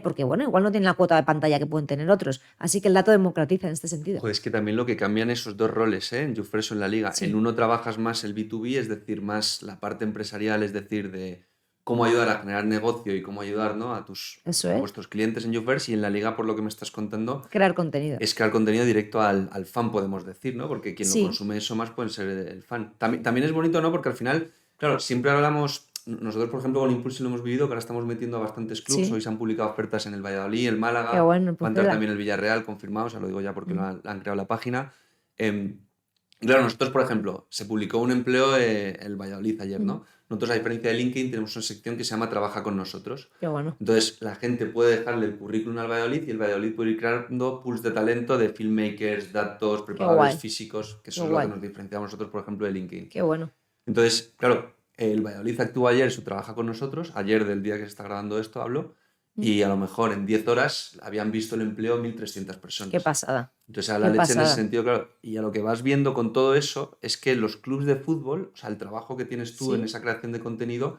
porque, bueno, igual no tienen la cuota de pantalla que pueden tener otros. Así que el dato democratiza en este sentido. Joder, es que también lo que cambian esos dos roles, en YouFresh o en la liga. Sí. En uno trabajas más el B2B, es decir, más la parte empresarial, es decir, de cómo ayudar a generar negocio y cómo ayudar, ¿no? a Eso a es. vuestros clientes en YouFresh, y en la liga, por lo que me estás contando, Crear contenido. es crear contenido directo al fan, podemos decir, ¿no? Porque quien Sí. lo consume eso más puede ser el fan. También es bonito, ¿no? Porque al final, claro, siempre hablamos, nosotros por ejemplo con Impulse lo hemos vivido, que ahora estamos metiendo a bastantes clubes, Sí. hoy se han publicado ofertas en el Valladolid, el Málaga, Qué bueno, va a pues entrar mira. también el Villarreal, confirmado, o sea, lo digo ya porque han creado la página. Y claro, nosotros, por ejemplo, se publicó un empleo el Valladolid ayer, ¿no? Nosotros, a diferencia de LinkedIn, tenemos una sección que se llama Trabaja con nosotros. Qué bueno. Entonces, la gente puede dejarle el currículum al Valladolid y el Valladolid puede ir creando pools de talento de filmmakers, datos, preparadores guay. físicos, que Qué eso es lo guay. que nos diferenciamos nosotros, por ejemplo, de LinkedIn. Qué bueno. Entonces, claro, el Valladolid actuó ayer su Trabaja con nosotros, ayer del día que se está grabando esto hablo, y a lo mejor en 10 horas habían visto el empleo 1.300 personas. Qué pasada. Entonces, a la Qué leche en pasada. ese sentido, claro. Y a lo que vas viendo con todo eso es que los clubes de fútbol, o sea, el trabajo que tienes tú Sí. en esa creación de contenido,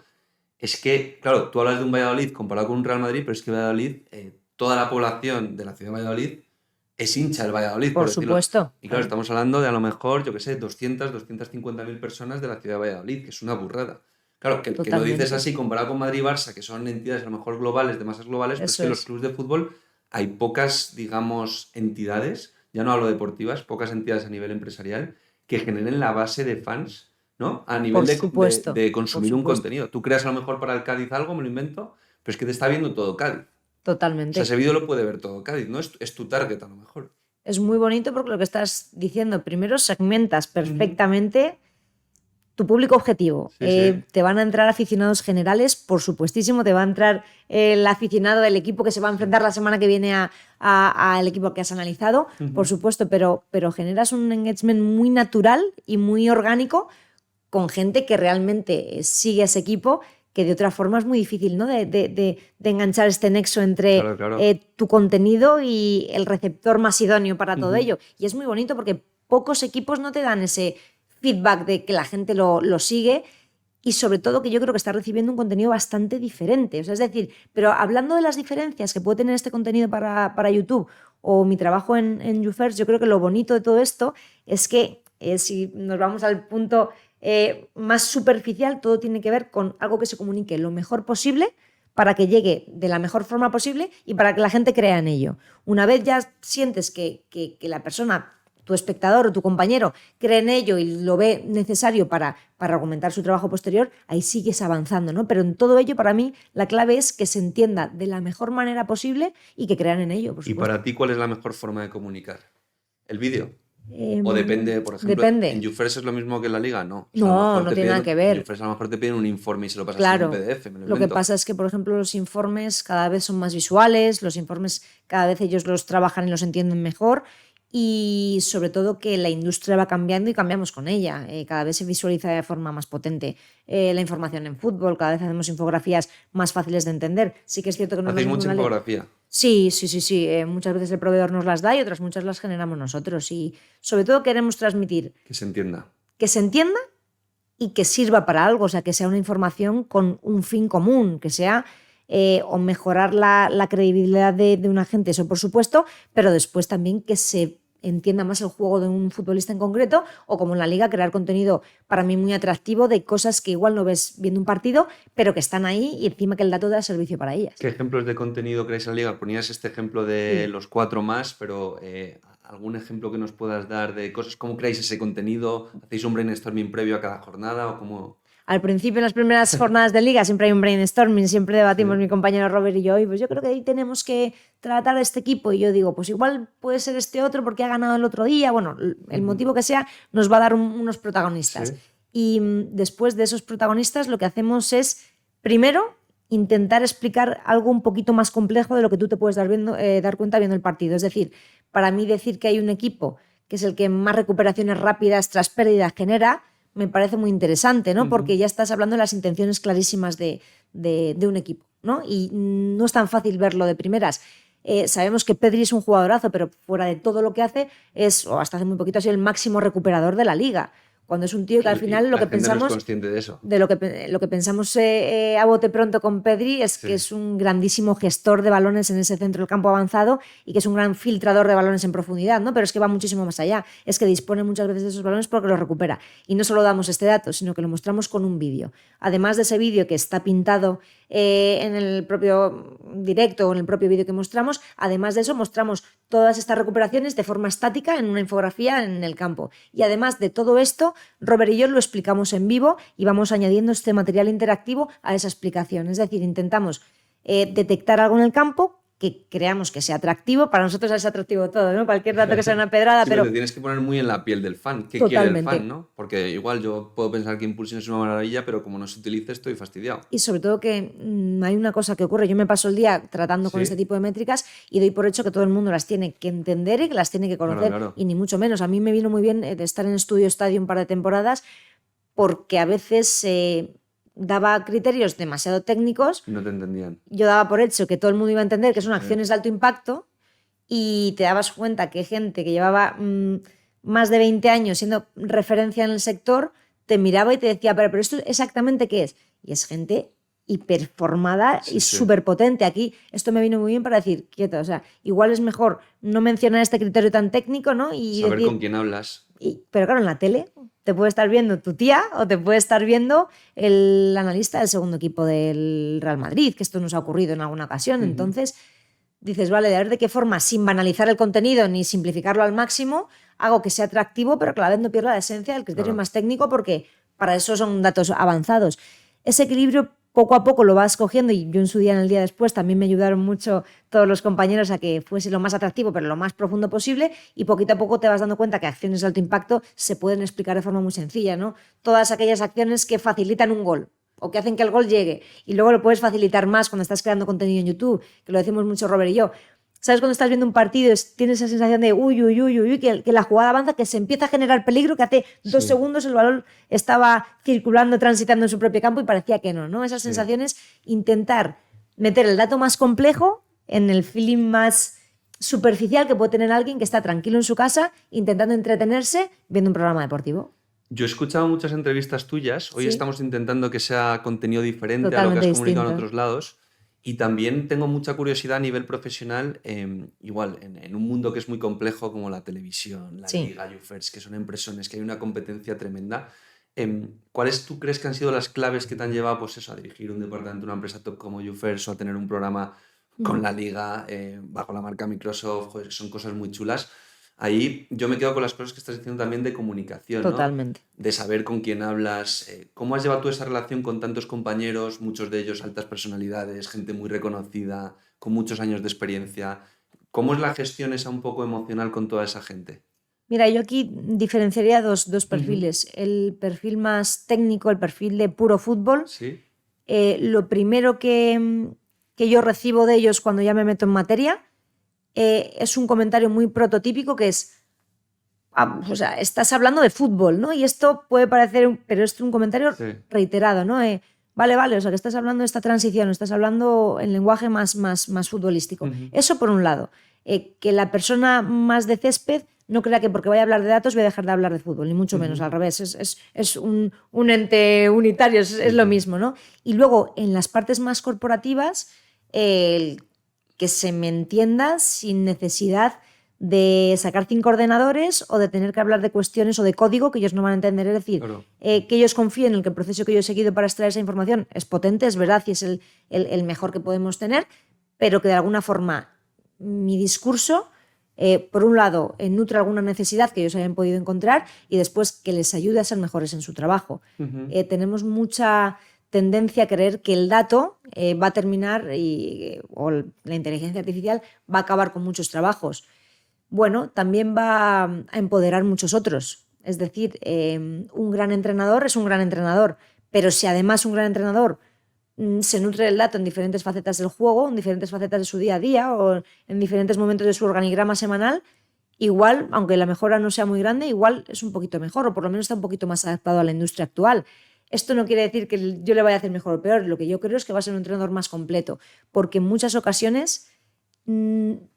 es que, claro, tú hablas de un Valladolid comparado con un Real Madrid, pero es que Valladolid, toda la población de la ciudad de Valladolid es hincha del Valladolid, Por decirlo. supuesto. Y claro, estamos hablando de a lo mejor, yo qué sé, 250.000 personas de la ciudad de Valladolid, que es una burrada. Claro, que lo Totalmente. dices así comparado con Madrid y Barça, que son entidades a lo mejor globales, de masas globales, pero es Eso que los es. clubes de fútbol hay pocas, digamos, entidades, ya no hablo deportivas, pocas entidades a nivel empresarial que generen la base de fans, ¿no? A nivel Por de supuesto, consumir por un supuesto. contenido. Tú creas a lo mejor para el Cádiz algo, me lo invento, pero es que te está viendo todo Cádiz. O Totalmente. sea, ese vídeo lo puede ver todo Cádiz, ¿no? Es tu target a lo mejor. Es muy bonito porque lo que estás diciendo, primero segmentas perfectamente tu público objetivo. Sí, sí. Te van a entrar aficionados generales, por supuestísimo, te va a entrar el aficionado del equipo que se va a enfrentar la semana que viene al equipo que has analizado, por supuesto, pero generas un engagement muy natural y muy orgánico con gente que realmente sigue a ese equipo, que de otra forma es muy difícil, ¿no? de enganchar este nexo entre Claro, claro. tu contenido y el receptor más idóneo para todo ello. Y es muy bonito porque pocos equipos no te dan ese feedback de que la gente lo sigue y sobre todo que yo creo que está recibiendo un contenido bastante diferente. O sea, es decir, pero hablando de las diferencias que puede tener este contenido para YouTube o mi trabajo en YouFirst, yo creo que lo bonito de todo esto es que si nos vamos al punto más superficial, todo tiene que ver con algo que se comunique lo mejor posible para que llegue de la mejor forma posible y para que la gente crea en ello. Una vez ya sientes que la persona, tu espectador o tu compañero, cree en ello y lo ve necesario para argumentar su trabajo posterior, ahí sigues avanzando, ¿no? Pero en todo ello, para mí, la clave es que se entienda de la mejor manera posible y que crean en ello, por ¿Y supuesto. para ti cuál es la mejor forma de comunicar? ¿El vídeo? ¿O depende, por ejemplo, depende. en YouFirst es lo mismo que en la Liga? No. O sea, No tiene nada que ver. En YouFirst a lo mejor te piden un informe y se lo pasas Claro, en un PDF. lo que pasa es que, por ejemplo, los informes cada vez son más visuales, los informes cada vez ellos los trabajan y los entienden mejor y sobre todo que la industria va cambiando y cambiamos con ella. Cada vez se visualiza de forma más potente la información en fútbol, cada vez hacemos infografías más fáciles de entender. Sí que es cierto que no ¿Hacéis es mucha infografía? Sí. Muchas veces el proveedor nos las da y otras muchas las generamos nosotros. Y sobre todo queremos transmitir Que se entienda. Que se entienda y que sirva para algo, o sea, que sea una información con un fin común, que sea o mejorar la credibilidad de un agente, eso por supuesto, pero después también que se entienda más el juego de un futbolista en concreto o como en la Liga crear contenido para mí muy atractivo de cosas que igual no ves viendo un partido pero que están ahí y encima que el dato da servicio para ellas. ¿Qué ejemplos de contenido creáis en la Liga? Ponías este ejemplo de los 4 más, pero ¿algún ejemplo que nos puedas dar de cosas? ¿Cómo creáis ese contenido? ¿Hacéis un brainstorming previo a cada jornada o cómo...? Al principio, en las primeras jornadas de Liga, siempre hay un brainstorming, siempre debatimos mi compañero Robert y yo, y pues yo creo que ahí tenemos que tratar a este equipo. Y yo digo, pues igual puede ser este otro porque ha ganado el otro día. Bueno, el motivo que sea, nos va a dar unos protagonistas. Sí. Y después de esos protagonistas, lo que hacemos es, primero, intentar explicar algo un poquito más complejo de lo que tú te puedes dar cuenta viendo el partido. Es decir, para mí decir que hay un equipo que es el que más recuperaciones rápidas tras pérdidas genera, me parece muy interesante, ¿no? Porque ya estás hablando de las intenciones clarísimas de un equipo, ¿no? Y no es tan fácil verlo de primeras. Sabemos que Pedri es un jugadorazo, pero fuera de todo lo que hace o hasta hace muy poquito, ha sido el máximo recuperador de la Liga. Cuando es un tío que al final lo que pensamos... No es consciente de eso. De lo que pensamos a bote pronto con Pedri es que es un grandísimo gestor de balones en ese centro del campo avanzado y que es un gran filtrador de balones en profundidad, ¿no? Pero es que va muchísimo más allá. Es que dispone muchas veces de esos balones porque los recupera. Y no solo damos este dato, sino que lo mostramos con un vídeo. Además de ese vídeo que está pintado en el propio directo o en el propio vídeo que mostramos, además de eso mostramos todas estas recuperaciones de forma estática en una infografía en el campo. Y además de todo esto, Robert y yo lo explicamos en vivo y vamos añadiendo este material interactivo a esa explicación. Es decir, intentamos detectar algo en el campo que creamos que sea atractivo. Para nosotros es atractivo todo, ¿no? Cualquier dato que sea una pedrada, sí, pero... te tienes que poner muy en la piel del fan. ¿Qué Totalmente. quiere el fan, no? Porque igual yo puedo pensar que Impulsion es una maravilla, pero como no se utiliza estoy fastidiado. Y sobre todo que hay una cosa que ocurre. Yo me paso el día tratando con este tipo de métricas y doy por hecho que todo el mundo las tiene que entender y que las tiene que conocer. Claro. Y ni mucho menos. A mí me vino muy bien de estar en Estudio Estadio un par de temporadas porque a veces... daba criterios demasiado técnicos. No te entendían. Yo daba por hecho que todo el mundo iba a entender que son acciones de alto impacto y te dabas cuenta que gente que llevaba más de 20 años siendo referencia en el sector te miraba y te decía, pero esto exactamente qué es. Y es gente hiperformada y súper potente. Aquí esto me vino muy bien para decir, quieto, o sea, igual es mejor no mencionar este criterio tan técnico, ¿no? Y saber decir, con quién hablas. Pero claro, en la tele te puede estar viendo tu tía o te puede estar viendo el analista del segundo equipo del Real Madrid, que esto nos ha ocurrido en alguna ocasión. Entonces dices, vale, a ver de qué forma, sin banalizar el contenido ni simplificarlo al máximo, hago que sea atractivo, pero que a la vez no pierda la esencia del criterio más técnico, porque para eso son datos avanzados. Ese equilibrio poco a poco lo vas cogiendo, y yo en su día, en el día después, también me ayudaron mucho todos los compañeros a que fuese lo más atractivo, pero lo más profundo posible, y poquito a poco te vas dando cuenta que acciones de alto impacto se pueden explicar de forma muy sencilla, ¿no? Todas aquellas acciones que facilitan un gol o que hacen que el gol llegue, y luego lo puedes facilitar más cuando estás creando contenido en YouTube, que lo decimos mucho Robert y yo. ¿Sabes? Cuando estás viendo un partido tienes esa sensación de uy, que la jugada avanza, que se empieza a generar peligro, que hace 2 segundos el balón estaba circulando, transitando en su propio campo y parecía que no. Esas sensaciones, intentar meter el dato más complejo en el feeling más superficial que puede tener alguien que está tranquilo en su casa intentando entretenerse viendo un programa deportivo. Yo he escuchado muchas entrevistas tuyas. Hoy Sí, estamos intentando que sea contenido diferente a lo que totalmente has comunicado en distinto. otros lados. Y también tengo mucha curiosidad a nivel profesional, igual, en un mundo que es muy complejo como la televisión, la Sí. liga, YouFirst, que son empresones, que hay una competencia tremenda. ¿Cuáles tú crees que han sido las claves que te han llevado, pues eso, a dirigir un departamento de una empresa top como YouFirst o a tener un programa con Mm, la liga bajo la marca Microsoft? Joder, son cosas muy chulas. Ahí yo me quedo con las cosas que estás diciendo también de comunicación, ¿no? totalmente. De saber con quién hablas, cómo has llevado tú esa relación con tantos compañeros, muchos de ellos altas personalidades, gente muy reconocida, con muchos años de experiencia. ¿Cómo es la gestión esa un poco emocional con toda esa gente? Mira, yo aquí diferenciaría dos Ujú. perfiles. El perfil más técnico, el perfil de puro fútbol. Sí, Lo primero que yo recibo de ellos cuando ya me meto en materia es un comentario muy prototípico que es, o sea, estás hablando de fútbol, ¿no? Y esto puede parecer, pero es un comentario sí. reiterado, ¿no? Vale, o sea, que estás hablando de esta transición, estás hablando en lenguaje más futbolístico. Ujú. Eso por un lado. Que la persona más de césped no crea que porque vaya a hablar de datos voy a dejar de hablar de fútbol, ni mucho menos, Ujú. al revés, es un ente unitario, es Sí, lo sí. mismo, ¿no? Y luego, en las partes más corporativas, el que se me entienda sin necesidad de sacar 5 ordenadores o de tener que hablar de cuestiones o de código que ellos no van a entender. Es decir, Claro. que ellos confíen en que el proceso que yo he seguido para extraer esa información es potente, es verdad y es el mejor que podemos tener, pero que de alguna forma mi discurso, por un lado, nutre alguna necesidad que ellos hayan podido encontrar y después que les ayude a ser mejores en su trabajo. Ujú. Tenemos mucha tendencia a creer que el dato va a terminar o la inteligencia artificial va a acabar con muchos trabajos. Bueno, también va a empoderar muchos otros. Es decir, un gran entrenador es un gran entrenador, pero si además un gran entrenador se nutre del dato en diferentes facetas del juego, en diferentes facetas de su día a día o en diferentes momentos de su organigrama semanal, igual, aunque la mejora no sea muy grande, igual es un poquito mejor o por lo menos está un poquito más adaptado a la industria actual. Esto no quiere decir que yo le vaya a hacer mejor o peor, lo que yo creo es que va a ser un entrenador más completo, porque en muchas ocasiones en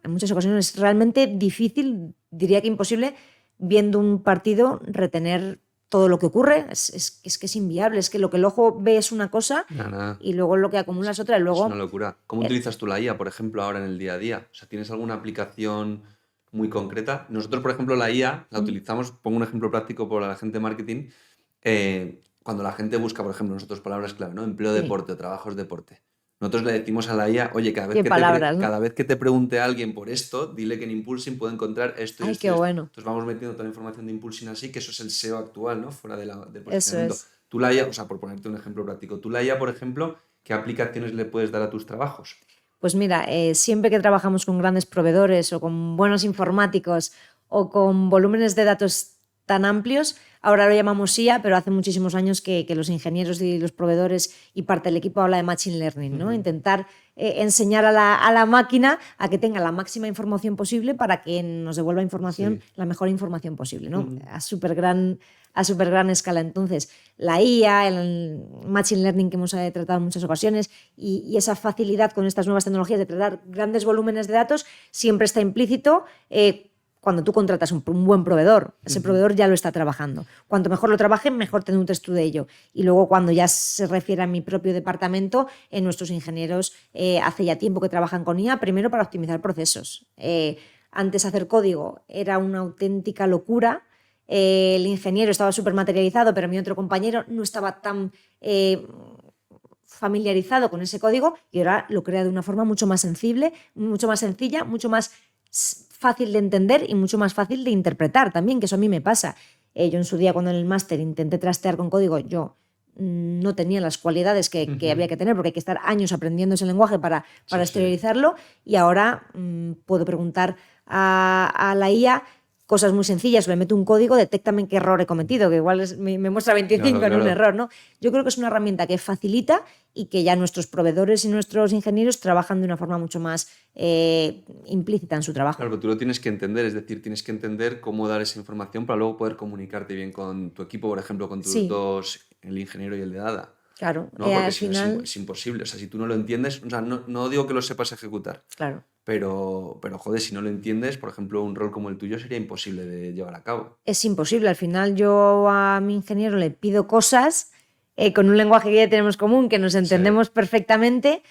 muchas ocasiones es realmente difícil, diría que imposible, viendo un partido retener todo lo que ocurre. Es que es inviable, es que lo que el ojo ve es una cosa Nada, nada. y luego lo que acumula es otra. Y Es una luego, locura. ¿Cómo eh, utilizas tú la IA, por ejemplo, ahora en el día a día? O sea, ¿tienes alguna aplicación muy concreta? Nosotros, por ejemplo, la IA la utilizamos, pongo un ejemplo práctico para la gente de marketing, cuando la gente busca, por ejemplo, nosotros palabras clave, ¿no? Empleo sí, deporte o trabajos deporte. Nosotros le decimos a la IA, oye, qué palabras, ¿no? cada vez que te pregunte alguien por esto, dile que en Impulsing puede encontrar esto y Ay, esto qué y esto. bueno. Entonces vamos metiendo toda la información de Impulsing así, que eso es el SEO actual, ¿no? Fuera del Eso posicionamiento. es. Tú la IA, o sea, por ponerte un ejemplo práctico, tú la IA, por ejemplo, ¿qué aplicaciones le puedes dar a tus trabajos? Pues mira, siempre que trabajamos con grandes proveedores o con buenos informáticos o con volúmenes de datos tan amplios, ahora lo llamamos IA, pero hace muchísimos años que los ingenieros y los proveedores y parte del equipo habla de Machine Learning, ¿no? Ujú. Intentar enseñar a la máquina a que tenga la máxima información posible para que nos devuelva información, Sí. la mejor información posible, ¿no? Ujú. A súper gran escala. Entonces, la IA, el Machine Learning que hemos tratado en muchas ocasiones y esa facilidad con estas nuevas tecnologías de tratar grandes volúmenes de datos siempre está implícito cuando tú contratas un buen proveedor. Ese Ujú. proveedor ya lo está trabajando. Cuanto mejor lo trabaje, mejor te nutres tú de ello. Y luego, cuando ya se refiere a mi propio departamento, nuestros ingenieros hace ya tiempo que trabajan con IA, primero para optimizar procesos. Antes hacer código era una auténtica locura. El ingeniero estaba súper materializado, pero mi otro compañero no estaba tan familiarizado con ese código y ahora lo crea de una forma mucho más sensible, mucho más sencilla, mucho más fácil de entender y mucho más fácil de interpretar también, que eso a mí me pasa. Yo en su día cuando en el máster intenté trastear con código, yo no tenía las cualidades que Ujú. había que tener porque hay que estar años aprendiendo ese lenguaje para Sí, sí. exteriorizarlo y ahora puedo preguntar a la IA cosas muy sencillas, le meto un código, detéctame qué error he cometido, que igual me muestra 25 Claro, en un claro. error, ¿no? Yo creo que es una herramienta que facilita y que ya nuestros proveedores y nuestros ingenieros trabajan de una forma mucho más implícita en su trabajo. Claro, pero tú lo tienes que entender, es decir, tienes que entender cómo dar esa información para luego poder comunicarte bien con tu equipo, por ejemplo, con tus Sí, dos, el ingeniero y el de data, claro. ¿no? Porque Al si no final, es imposible, o sea, si tú no lo entiendes, o sea, no digo que lo sepas ejecutar, claro. pero joder, si no lo entiendes, por ejemplo, un rol como el tuyo sería imposible de llevar a cabo. Es imposible. Al final yo a mi ingeniero le pido cosas con un lenguaje que ya tenemos común, que nos entendemos perfectamente,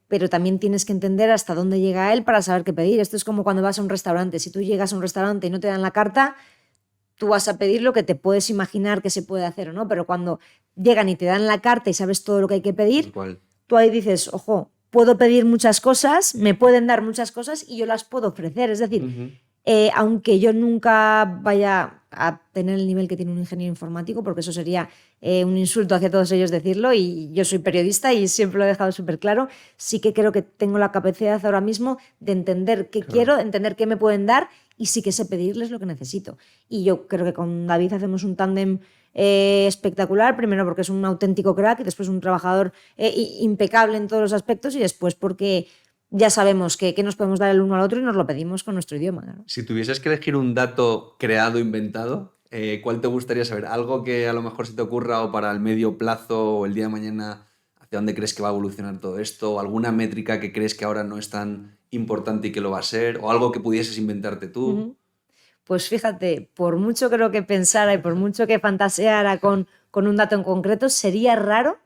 pero también tienes que entender hasta dónde llega él para saber qué pedir. Esto es como cuando vas a un restaurante. Si tú llegas a un restaurante y no te dan la carta, tú vas a pedir lo que te puedes imaginar que se puede hacer o no, pero cuando llegan y te dan la carta y sabes todo lo que hay que pedir, tú ahí dices, ojo, puedo pedir muchas cosas, me pueden dar muchas cosas y yo las puedo ofrecer. Es decir, aunque yo nunca vaya a tener el nivel que tiene un ingeniero informático, porque eso sería un insulto hacia todos ellos decirlo, y yo soy periodista y siempre lo he dejado súper claro, sí que creo que tengo la capacidad ahora mismo de entender qué quiero, entender qué me pueden dar y sí que sé pedirles lo que necesito. Y yo creo que con David hacemos un tándem espectacular, primero porque es un auténtico crack y después un trabajador impecable en todos los aspectos y después porque ya sabemos que nos podemos dar el uno al otro y nos lo pedimos con nuestro idioma, ¿no? Si tuvieses que elegir un dato creado, inventado, ¿cuál te gustaría saber? ¿Algo que a lo mejor se te ocurra o para el medio plazo o el día de mañana, hacia dónde crees que va a evolucionar todo esto? ¿O alguna métrica que crees que ahora no es tan importante y que lo va a ser? ¿O algo que pudieses inventarte tú? Pues fíjate, por mucho creo que pensara y por mucho que fantaseara con un dato en concreto, sería raro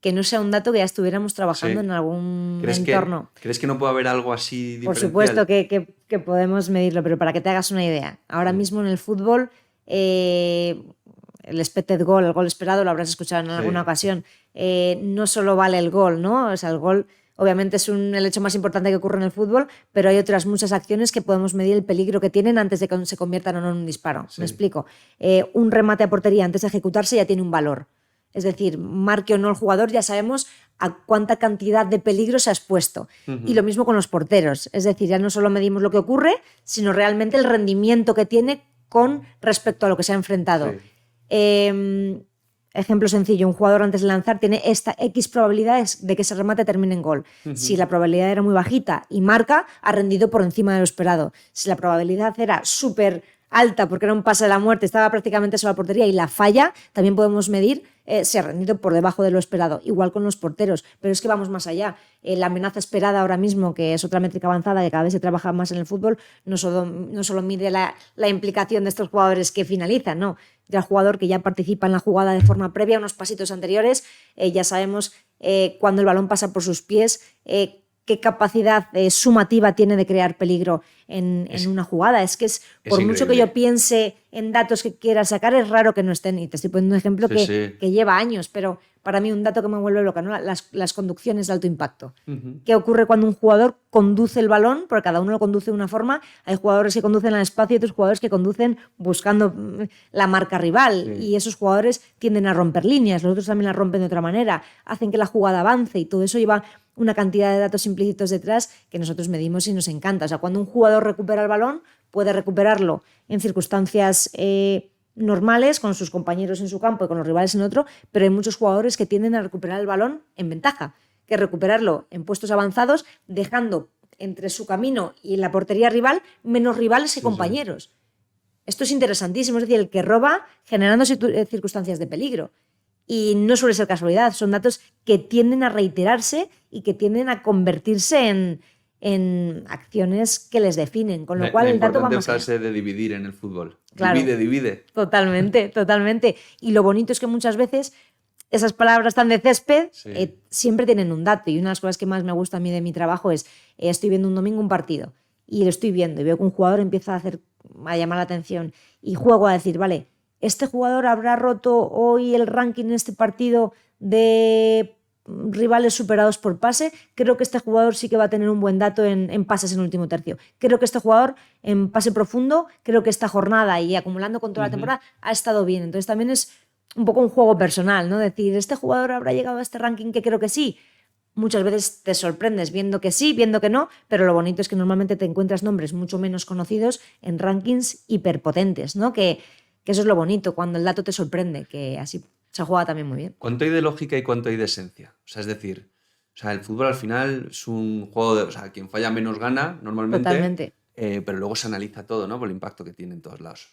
que no sea un dato que ya estuviéramos trabajando en algún entorno. ¿Crees que no puede haber algo así diferencial? Por supuesto que podemos medirlo, pero para que te hagas una idea, ahora mismo en el fútbol, el expected goal, el gol esperado, lo habrás escuchado en alguna ocasión, no solo vale el gol, ¿no? O sea, el gol obviamente es el hecho más importante que ocurre en el fútbol, pero hay otras muchas acciones que podemos medir el peligro que tienen antes de que se conviertan o no en un disparo. Me explico. Un remate a portería antes de ejecutarse ya tiene un valor. Es decir, marque o no el jugador, ya sabemos a cuánta cantidad de peligro se ha expuesto. Y lo mismo con los porteros. Es decir, ya no solo medimos lo que ocurre, sino realmente el rendimiento que tiene con respecto a lo que se ha enfrentado. Ejemplo sencillo, un jugador antes de lanzar tiene esta X probabilidades de que ese remate termine en gol. Si la probabilidad era muy bajita y marca, ha rendido por encima de lo esperado. Si la probabilidad era súper alta porque era un pase de la muerte, estaba prácticamente sobre la portería y la falla, también podemos medir si ha rendido por debajo de lo esperado. Igual con los porteros, pero es que vamos más allá. La amenaza esperada ahora mismo, que es otra métrica avanzada que cada vez se trabaja más en el fútbol, no solo mide la implicación de estos jugadores que finalizan, no, del jugador que ya participa en la jugada de forma previa, unos pasitos anteriores, ya sabemos cuando el balón pasa por sus pies, qué capacidad sumativa tiene de crear peligro en una jugada. Es que por mucho que yo piense en datos que quiera sacar, es raro que no estén. Y te estoy poniendo un ejemplo que lleva años, pero para mí un dato que me vuelve loca, ¿no? Las conducciones de alto impacto. ¿Qué ocurre cuando un jugador conduce el balón? Porque cada uno lo conduce de una forma. Hay jugadores que conducen al espacio y otros jugadores que conducen buscando la marca rival. Y esos jugadores tienden a romper líneas, los otros también la rompen de otra manera, hacen que la jugada avance y todo eso lleva una cantidad de datos implícitos detrás que nosotros medimos y nos encanta. O sea, cuando un jugador recupera el balón, puede recuperarlo en circunstancias normales, con sus compañeros en su campo y con los rivales en otro, pero hay muchos jugadores que tienden a recuperar el balón en ventaja, que recuperarlo en puestos avanzados, dejando entre su camino y la portería rival menos rivales que compañeros. Esto es interesantísimo, es decir, el que roba generando circunstancias de peligro. Y no suele ser casualidad, son datos que tienden a reiterarse y que tienden a convertirse en acciones que les definen, con lo cual el dato va más allá. La frase de dividir en el fútbol. Claro, divide. Totalmente. Y lo bonito es que muchas veces esas palabras tan de césped siempre tienen un dato. Y una de las cosas que más me gusta a mí de mi trabajo es, estoy viendo un domingo un partido y lo estoy viendo y veo que un jugador empieza a llamar la atención y juego a decir, vale, este jugador habrá roto hoy el ranking en este partido de rivales superados por pase. Creo que este jugador sí que va a tener un buen dato en pases en último tercio. Creo que este jugador en pase profundo, creo que esta jornada y acumulando con toda la temporada ha estado bien. Entonces también es un poco un juego personal, ¿no? Decir, ¿este jugador habrá llegado a este ranking? Que creo que sí. Muchas veces te sorprendes viendo que sí, viendo que no, pero lo bonito es que normalmente te encuentras nombres mucho menos conocidos en rankings hiperpotentes, ¿no? Que eso es lo bonito, cuando el dato te sorprende, que así se juega también muy bien. ¿Cuánto hay de lógica y cuánto hay de esencia? O sea, es decir, el fútbol al final es un juego de... O sea, quien falla menos gana normalmente. Totalmente. Pero luego se analiza todo, ¿no? Por el impacto que tiene en todos lados.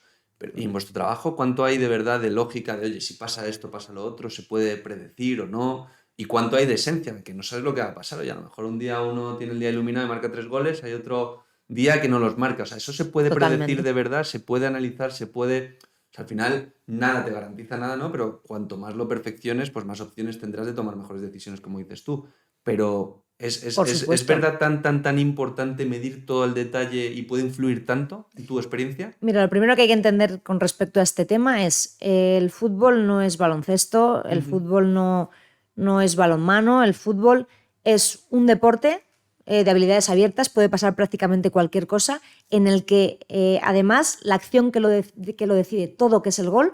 Y en vuestro trabajo, ¿cuánto hay de verdad de lógica? De, oye, si pasa esto, pasa lo otro, ¿se puede predecir o no? y cuánto hay de esencia, que no sabes lo que va a pasar. Oye, a lo mejor un día uno tiene el día iluminado y marca 3 goles, hay otro día que no los marca. O sea, eso se puede predecir de verdad, se puede analizar, se puede... O sea, al final nada te garantiza nada, ¿no? Pero cuanto más lo perfecciones, pues más opciones tendrás de tomar mejores decisiones, como dices tú. Pero ¿es verdad tan importante medir todo el detalle y puede influir tanto en tu experiencia? Mira, lo primero que hay que entender con respecto a este tema es el fútbol no es baloncesto, el fútbol no es balonmano, el fútbol es un deporte de habilidades abiertas, puede pasar prácticamente cualquier cosa, en el que además la acción que lo decide todo, que es el gol,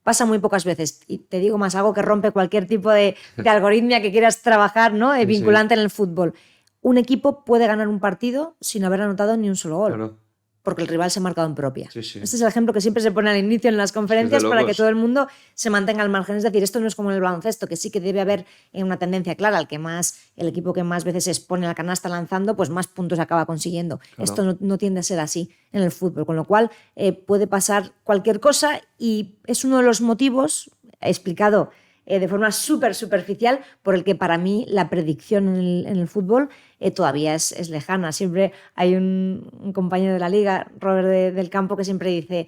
pasa muy pocas veces. Y te digo más, algo que rompe cualquier tipo de algoritmia que quieras trabajar, ¿no? Vinculante en el fútbol. Un equipo puede ganar un partido sin haber anotado ni un solo gol. Claro. Porque el rival se ha marcado en propia. Sí, sí. Este es el ejemplo que siempre se pone al inicio en las conferencias para que todo el mundo se mantenga al margen. Es decir, esto no es como en el baloncesto, que sí que debe haber una tendencia clara. El equipo que más veces se expone a la canasta lanzando, pues más puntos acaba consiguiendo. Claro. Esto no tiende a ser así en el fútbol, con lo cual puede pasar cualquier cosa y es uno de los motivos explicado de forma súper superficial por el que para mí la predicción en el fútbol todavía es lejana. Siempre hay un compañero de la liga, Robert del Campo, que siempre dice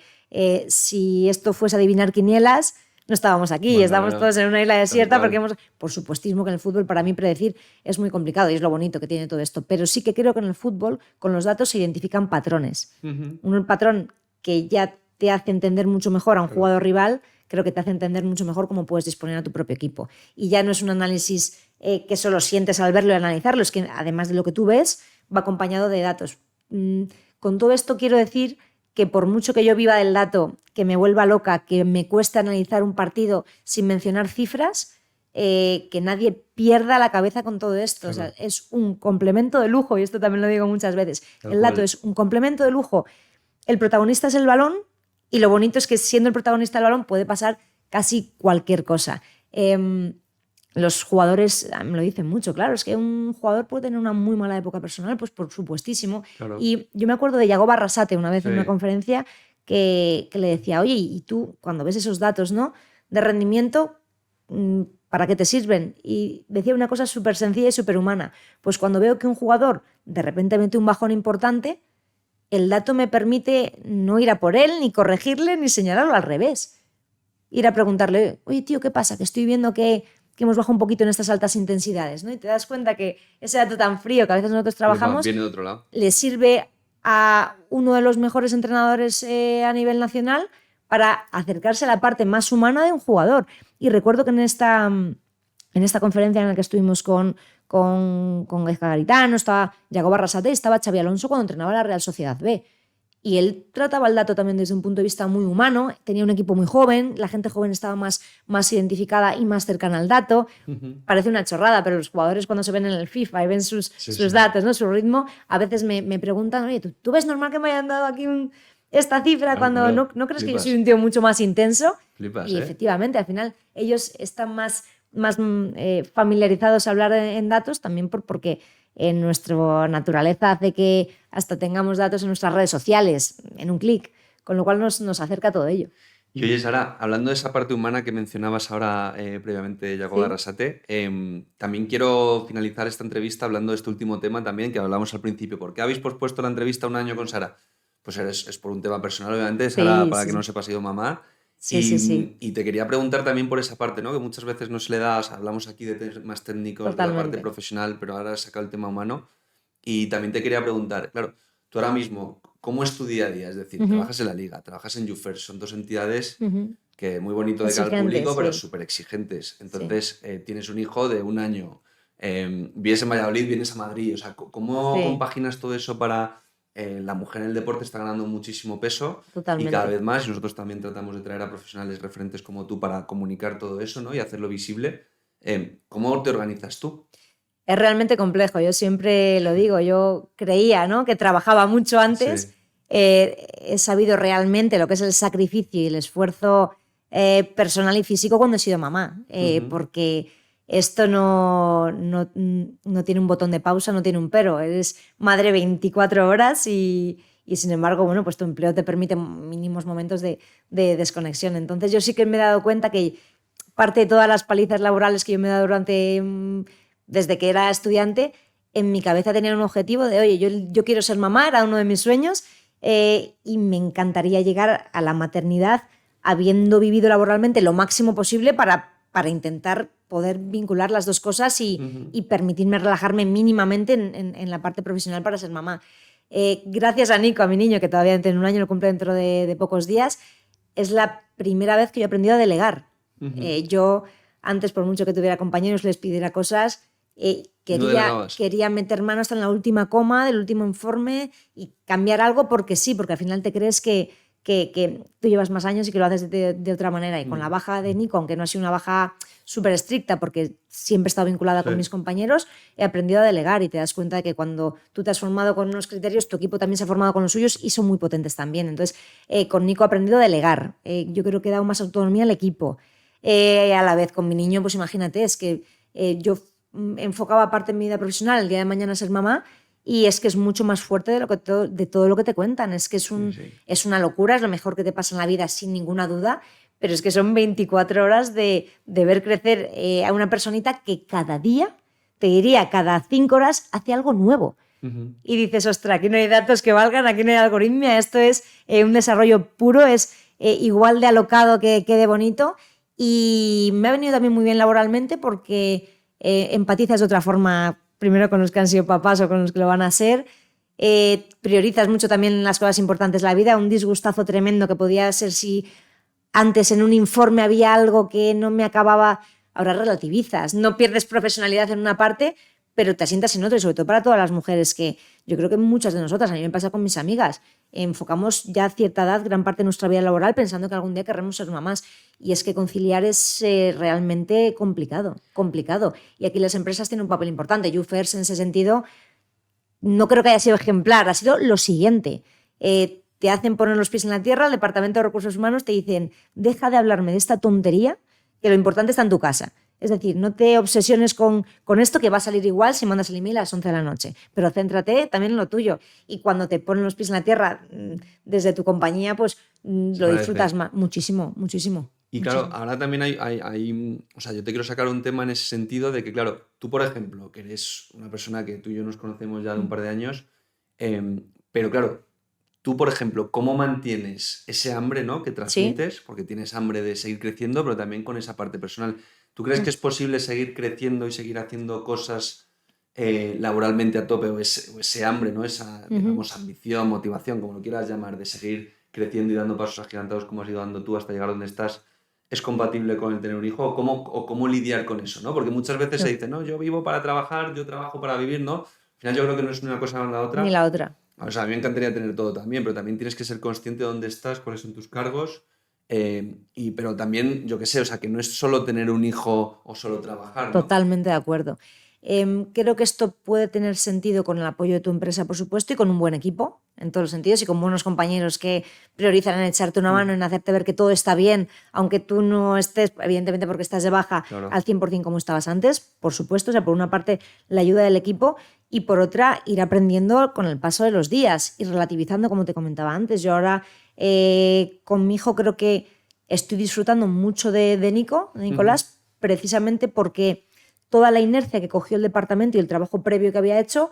si esto fuese adivinar quinielas no estábamos aquí, bueno, estamos todos en una isla desierta porque por supuestísimo que en el fútbol para mí predecir es muy complicado y es lo bonito que tiene todo esto, pero sí que creo que en el fútbol con los datos se identifican patrones. Un patrón que ya te hace entender mucho mejor a un jugador rival, creo que te hace entender mucho mejor cómo puedes disponer a tu propio equipo. Y ya no es un análisis que solo sientes al verlo y analizarlo, es que además de lo que tú ves, va acompañado de datos. Con todo esto quiero decir que por mucho que yo viva del dato, que me vuelva loca, que me cueste analizar un partido sin mencionar cifras, que nadie pierda la cabeza con todo esto. Claro. O sea, es un complemento de lujo, y esto también lo digo muchas veces. El dato es un complemento de lujo. El protagonista es el balón, y lo bonito es que siendo el protagonista del balón puede pasar casi cualquier cosa. Los jugadores me lo dicen mucho, claro, es que un jugador puede tener una muy mala época personal, pues por supuestísimo. Claro. Y yo me acuerdo de Yago Barrasate una vez en una conferencia que le decía, oye, y tú cuando ves esos datos, ¿no?, de rendimiento, ¿para qué te sirven? Y decía una cosa súper sencilla y súper humana. Pues cuando veo que un jugador de repente mete un bajón importante, el dato me permite no ir a por él, ni corregirle, ni señalarlo, al revés. Ir a preguntarle, oye, tío, ¿qué pasa? Que estoy viendo que hemos bajado un poquito en estas altas intensidades, ¿no? Y te das cuenta que ese dato tan frío que a veces nosotros trabajamos viene de otro lado. Le sirve a uno de los mejores entrenadores a nivel nacional para acercarse a la parte más humana de un jugador. Y recuerdo que en esta conferencia en la que estuvimos con Gaizka Garitano, estaba Yago Barrasate y estaba Xabi Alonso cuando entrenaba la Real Sociedad B. Y él trataba el dato también desde un punto de vista muy humano, tenía un equipo muy joven, la gente joven estaba más identificada y más cercana al dato. Parece una chorrada, pero los jugadores cuando se ven en el FIFA y ven sus datos, ¿no?, su ritmo, a veces me preguntan, oye, ¿tú ves normal que me hayan dado aquí esta cifra cuando no crees que yo soy un tío mucho más intenso? Flipas, y efectivamente, al final ellos están más familiarizados a hablar en datos también porque en nuestra naturaleza hace que hasta tengamos datos en nuestras redes sociales, en un clic, con lo cual nos acerca todo ello. Y oye, Sara, hablando de esa parte humana que mencionabas ahora previamente, Yago Barrasate, también quiero finalizar esta entrevista hablando de este último tema también que hablamos al principio. ¿Por qué habéis pospuesto la entrevista un año con Sara? Pues es por un tema personal, obviamente. Sara, para que no sepa, ha sido mamá. Y te quería preguntar también por esa parte, ¿no?, que muchas veces no se le da, o sea, hablamos aquí de temas técnicos, totalmente, de la parte profesional, pero ahora has sacado el tema humano. Y también te quería preguntar, claro, tú ahora mismo, ¿cómo es tu día a día? Es decir, trabajas en la Liga, trabajas en YouFirst, son dos entidades que muy bonito de cara al público, pero súper exigentes. Entonces, tienes un hijo de 1 año, vienes en Valladolid, vienes a Madrid, o sea, ¿cómo compaginas todo eso para... la mujer en el deporte está ganando muchísimo peso. Totalmente. Y cada vez más, y nosotros también tratamos de traer a profesionales referentes como tú para comunicar todo eso, ¿no?, y hacerlo visible. ¿Cómo te organizas tú? Es realmente complejo, yo siempre lo digo, yo creía, ¿no?, que trabajaba mucho antes, he sabido realmente lo que es el sacrificio y el esfuerzo personal y físico cuando he sido mamá, porque esto no tiene un botón de pausa, no tiene un pero. Eres madre 24 horas y sin embargo, bueno, pues tu empleo te permite mínimos momentos de desconexión. Entonces yo sí que me he dado cuenta que parte de todas las palizas laborales que yo me he dado desde que era estudiante, en mi cabeza tenía un objetivo de, oye, yo quiero ser mamá, era uno de mis sueños, y me encantaría llegar a la maternidad habiendo vivido laboralmente lo máximo posible para intentar poder vincular las dos cosas y permitirme relajarme mínimamente en la parte profesional para ser mamá. Gracias a Nico, a mi niño, que todavía tiene un año, lo cumple dentro de pocos días, es la primera vez que yo he aprendido a delegar. Yo, antes, por mucho que tuviera compañeros, les pidiera cosas, quería meter mano hasta en la última coma del último informe y cambiar algo porque sí, porque al final te crees que tú llevas más años y que lo haces de otra manera. Y con la baja de Nico, aunque no ha sido una baja súper estricta porque siempre he estado vinculada con mis compañeros, he aprendido a delegar y te das cuenta de que cuando tú te has formado con unos criterios, tu equipo también se ha formado con los suyos y son muy potentes también. Entonces, con Nico he aprendido a delegar. Yo creo que he dado más autonomía al equipo. A la vez con mi niño, pues imagínate, es que yo enfocaba parte de mi vida profesional el día de mañana a ser mamá. Y es que es mucho más fuerte de todo lo que te cuentan. Es que es una locura, es lo mejor que te pasa en la vida, sin ninguna duda, pero es que son 24 horas de ver crecer a una personita que cada día, te diría, cada 5 horas, hace algo nuevo. Y dices, ostras, aquí no hay datos que valgan, aquí no hay algoritmia, esto es un desarrollo puro, es igual de alocado que de bonito. Y me ha venido también muy bien laboralmente porque empatizas de otra forma, primero con los que han sido papás o con los que lo van a ser. Priorizas mucho también las cosas importantes de la vida. Un disgustazo tremendo que podía ser si antes en un informe había algo que no me acababa. Ahora relativizas. No pierdes profesionalidad en una parte, pero te asientas en otra. Y sobre todo para todas las mujeres, que yo creo que muchas de nosotras, a mí me pasa con mis amigas, enfocamos ya a cierta edad gran parte de nuestra vida laboral pensando que algún día querremos ser mamás. Y es que conciliar es realmente complicado. Y aquí las empresas tienen un papel importante. YouFirst, en ese sentido, no creo que haya sido ejemplar, ha sido lo siguiente. Te hacen poner los pies en la tierra, el Departamento de Recursos Humanos te dicen, deja de hablarme de esta tontería, que lo importante está en tu casa. Es decir, no te obsesiones con esto, que va a salir igual si mandas el email a las 11 de la noche, pero céntrate también en lo tuyo. Y cuando te ponen los pies en la tierra desde tu compañía, pues lo disfrutas muchísimo. Y claro, ahora también hay, o sea, yo te quiero sacar un tema en ese sentido de que, claro, tú, por ejemplo, que eres una persona que tú y yo nos conocemos ya de un par de años, pero claro, tú, por ejemplo, ¿cómo mantienes ese hambre, ¿no?, que transmites? Sí. Porque tienes hambre de seguir creciendo, pero también con esa parte personal. ¿Tú crees que es posible seguir creciendo y seguir haciendo cosas laboralmente a tope, o ese hambre, ¿no?, esa, digamos, ambición, motivación, como lo quieras llamar, de seguir creciendo y dando pasos agigantados como has ido dando tú hasta llegar donde estás, es compatible con el tener un hijo? ¿O cómo lidiar con eso, ¿no? Porque muchas veces se dice, no, yo vivo para trabajar, yo trabajo para vivir, ¿no? Al final yo creo que no es una cosa ni la otra. Ni la otra. O sea, a mí me encantaría tener todo también, pero también tienes que ser consciente de dónde estás, cuáles son tus cargos, pero también, yo qué sé, o sea, que no es solo tener un hijo o solo trabajar, ¿no? Totalmente de acuerdo. Creo que esto puede tener sentido con el apoyo de tu empresa, por supuesto, y con un buen equipo, en todos los sentidos, y con buenos compañeros que priorizan en echarte una mano, en hacerte ver que todo está bien, aunque tú no estés, evidentemente porque estás de baja, claro, al 100% como estabas antes, por supuesto. O sea, por una parte, la ayuda del equipo, y por otra, ir aprendiendo con el paso de los días y relativizando, como te comentaba antes. Yo ahora, con mi hijo, creo que estoy disfrutando mucho de Nicolás, precisamente porque toda la inercia que cogió el departamento y el trabajo previo que había hecho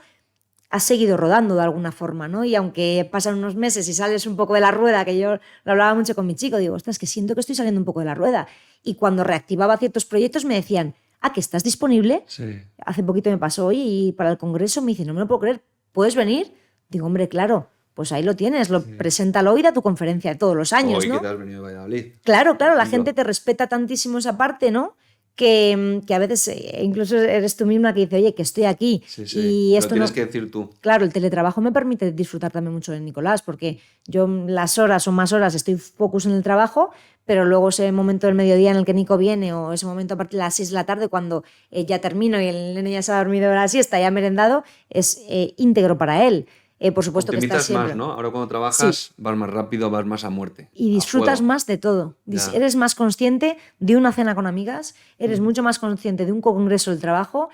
ha seguido rodando de alguna forma, ¿no? Y aunque pasan unos meses y sales un poco de la rueda, que yo lo hablaba mucho con mi chico, digo, ostras, que siento que estoy saliendo un poco de la rueda. Y cuando reactivaba ciertos proyectos me decían, ¿que estás disponible? Sí. Hace poquito me pasó hoy y para el congreso me dice, no me lo puedo creer, ¿puedes venir? Digo, hombre, claro, pues ahí lo tienes, preséntalo y da tu conferencia de todos los años, hoy, ¿no? Que te has venido a Valladolid. Claro, la gente te respeta tantísimo esa parte, ¿no?, que a veces incluso eres tú misma que dice, oye, que estoy aquí. Sí. Y esto lo tienes que decir tú. Claro, el teletrabajo me permite disfrutar también mucho de Nicolás, porque yo las horas o más horas estoy focus en el trabajo, pero luego ese momento del mediodía en el que Nico viene, o ese momento a partir de las 6 de la tarde cuando ya termino y el nene ya se ha dormido la siesta, ya ha merendado, es íntegro para él. Por supuesto que estás siempre. Más, ¿no? Ahora cuando trabajas vas más rápido, vas más a muerte. Y disfrutas más de todo. Ya. Eres más consciente de una cena con amigas, eres mucho más consciente de un congreso del trabajo,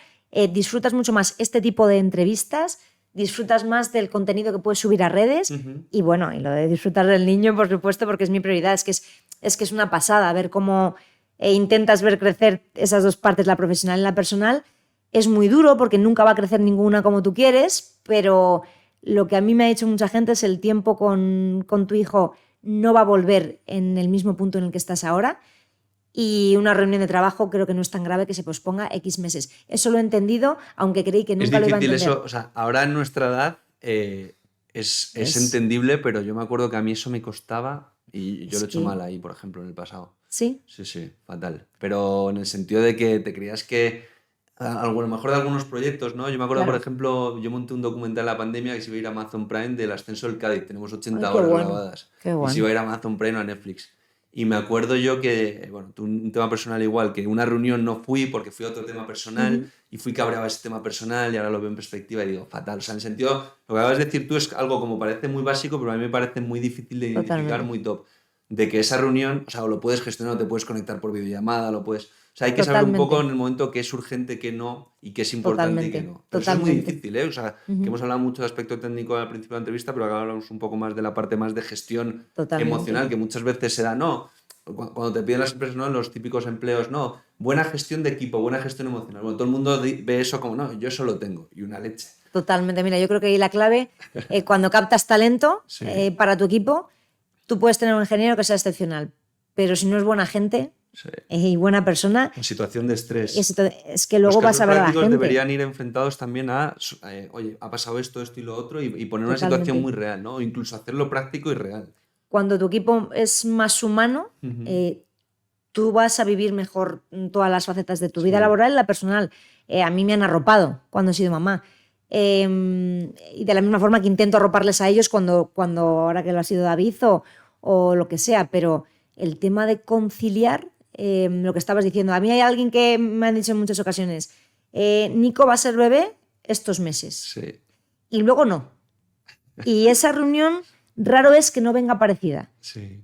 disfrutas mucho más este tipo de entrevistas, disfrutas más del contenido que puedes subir a redes y bueno, y lo de disfrutar del niño, por supuesto, porque es mi prioridad. Es que es una pasada ver cómo e intentas ver crecer esas dos partes, la profesional y la personal, es muy duro porque nunca va a crecer ninguna como tú quieres, pero lo que a mí me ha dicho mucha gente es el tiempo con tu hijo no va a volver en el mismo punto en el que estás ahora, y una reunión de trabajo creo que no es tan grave que se posponga X meses. Eso lo he entendido, aunque creí que nunca lo iba a entender. Es difícil eso, o sea, ahora en nuestra edad es entendible, pero yo me acuerdo que a mí eso me costaba y yo lo he hecho mal ahí, por ejemplo, en el pasado. ¿Sí? Sí, fatal. Pero en el sentido de que te creías que a lo mejor de algunos proyectos, ¿no? Yo me acuerdo, por ejemplo, yo monté un documental en la pandemia que se iba a ir a Amazon Prime del ascenso del Cádiz. Tenemos 80 horas grabadas. Qué bueno. Y se iba a ir a Amazon Prime o a Netflix. Y me acuerdo yo que, bueno, un tema personal igual, que una reunión no fui porque fui a otro tema personal y fui cabreado a ese tema personal y ahora lo veo en perspectiva y digo, fatal. O sea, en el sentido, lo que acabas de decir tú es algo como parece muy básico, pero a mí me parece muy difícil de identificar, muy top. De que esa reunión, o sea, o lo puedes gestionar o te puedes conectar por videollamada, lo puedes... O sea, hay que saber un poco en el momento qué es urgente, qué no, y qué es importante y qué no. Pero eso es muy difícil, ¿eh? O sea, que hemos hablado mucho de aspecto técnico al principio de la entrevista, pero ahora hablamos un poco más de la parte más de gestión emocional, que muchas veces se da, no... Cuando te piden las empresas, ¿no? Los típicos empleos, no, buena gestión de equipo, buena gestión emocional. Bueno, todo el mundo ve eso como, no, yo eso lo tengo, y una leche. Totalmente, mira, yo creo que ahí la clave, cuando captas talento para tu equipo, tú puedes tener un ingeniero que sea excepcional, pero si no es buena gente y buena persona... En situación de estrés. Es que luego vas a ver a la gente. Deberían ir enfrentados también a, oye, ha pasado esto y lo otro, y poner una situación muy real, ¿no? O incluso hacerlo práctico y real. Cuando tu equipo es más humano, tú vas a vivir mejor todas las facetas de tu vida laboral y la personal. A mí me han arropado cuando he sido mamá. Y de la misma forma que intento arroparles a ellos cuando ahora que lo ha sido David o lo que sea. Pero el tema de conciliar, lo que estabas diciendo, a mí hay alguien que me han dicho en muchas ocasiones, Nico va a ser bebé estos meses. Sí. Y luego no. Y esa reunión... Raro es que no venga parecida,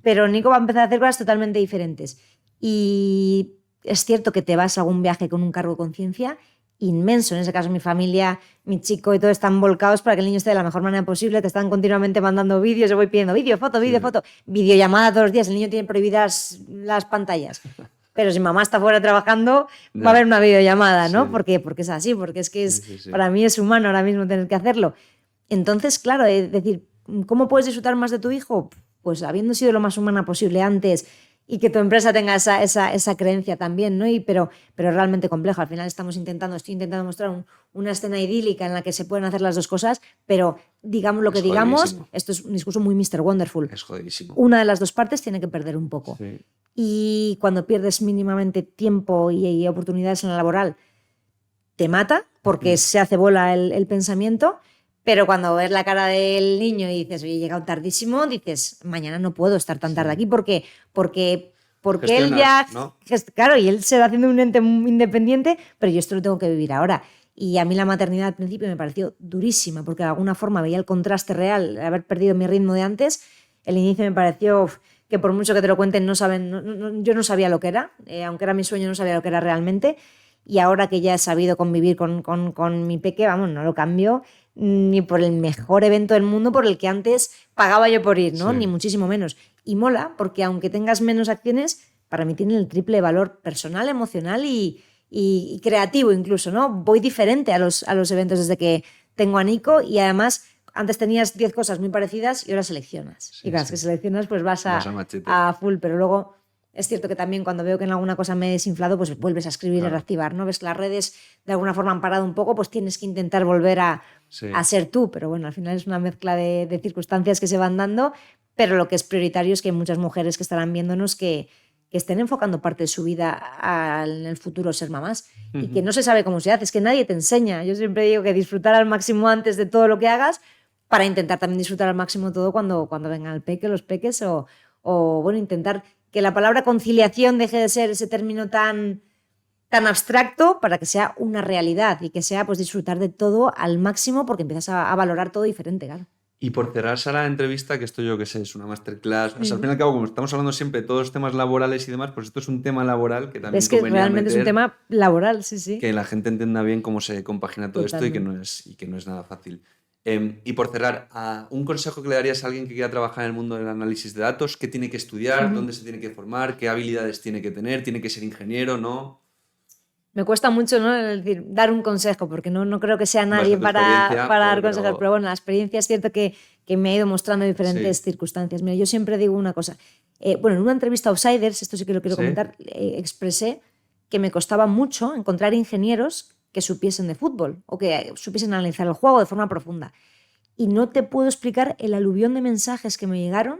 pero Nico va a empezar a hacer cosas totalmente diferentes. Y es cierto que te vas a algún viaje con un cargo de conciencia inmenso. En ese caso, mi familia, mi chico y todo están volcados para que el niño esté de la mejor manera posible. Te están continuamente mandando vídeos. Yo voy pidiendo vídeo, foto, videollamada todos los días. El niño tiene prohibidas las pantallas. Pero si mamá está fuera trabajando, va a haber una videollamada, ¿no? Porque es así, porque es que para mí es humano ahora mismo tener que hacerlo. Entonces, claro, es decir, ¿cómo puedes disfrutar más de tu hijo? Pues habiendo sido lo más humana posible antes y que tu empresa tenga esa creencia también, ¿no? Pero realmente complejo. Al final estoy intentando mostrar una escena idílica en la que se pueden hacer las dos cosas, pero digamos lo que digamos, esto es un discurso muy Mr. Wonderful. Es jodidísimo. Una de las dos partes tiene que perder un poco. Sí. Y cuando pierdes mínimamente tiempo y oportunidades en la laboral, te mata porque se hace bola el pensamiento. Pero cuando ves la cara del niño y dices, oye, he llegado tardísimo, dices, mañana no puedo estar tan tarde aquí porque él ya... ¿no? Claro, y él se va haciendo un ente independiente, pero yo esto lo tengo que vivir ahora. Y a mí la maternidad al principio me pareció durísima, porque de alguna forma veía el contraste real, de haber perdido mi ritmo de antes. El inicio me pareció que por mucho que te lo cuenten, yo no sabía lo que era, aunque era mi sueño, no sabía lo que era realmente. Y ahora que ya he sabido convivir con mi peque, vamos, no lo cambio ni por el mejor evento del mundo por el que antes pagaba yo por ir, ¿no? Ni muchísimo menos. Y mola, porque aunque tengas menos acciones, para mí tienen el triple valor personal, emocional y creativo incluso, ¿no? Voy diferente a los eventos desde que tengo a Nico y además antes tenías 10 cosas muy parecidas y ahora seleccionas. Y las que seleccionas pues vas a full, pero luego... Es cierto que también cuando veo que en alguna cosa me he desinflado, pues vuelves a escribir y a reactivar, ¿no? Ves que las redes de alguna forma han parado un poco, pues tienes que intentar volver a ser tú. Pero bueno, al final es una mezcla de circunstancias que se van dando, pero lo que es prioritario es que hay muchas mujeres que estarán viéndonos que estén enfocando parte de su vida en el futuro ser mamás y que no se sabe cómo se hace, es que nadie te enseña. Yo siempre digo que disfrutar al máximo antes de todo lo que hagas para intentar también disfrutar al máximo todo cuando vengan el peque, los peques o bueno, intentar... que la palabra conciliación deje de ser ese término tan abstracto para que sea una realidad y que sea pues disfrutar de todo al máximo porque empiezas a valorar todo diferente, claro. Y por cerrar, Sara, la entrevista, que esto yo que sé, es una masterclass, o sea, al fin y al cabo, como estamos hablando siempre de todos los temas laborales y demás, pues esto es un tema laboral que también es que realmente es un tema laboral, sí. Que la gente entienda bien cómo se compagina todo esto y que no es nada fácil. Y por cerrar, un consejo que le darías a alguien que quiera trabajar en el mundo del análisis de datos, ¿qué tiene que estudiar? ¿Dónde se tiene que formar? ¿Qué habilidades tiene que tener? ¿Tiene que ser ingeniero? ¿No? Me cuesta mucho, ¿no? Es decir, dar un consejo, porque no creo que sea nadie para dar consejos, pero bueno, la experiencia es cierto que me ha ido mostrando diferentes circunstancias. Mira, yo siempre digo una cosa. Bueno, en una entrevista a Outsiders, esto sí que lo quiero comentar, expresé que me costaba mucho encontrar ingenieros que supiesen de fútbol o que supiesen analizar el juego de forma profunda. Y no te puedo explicar el aluvión de mensajes que me llegaron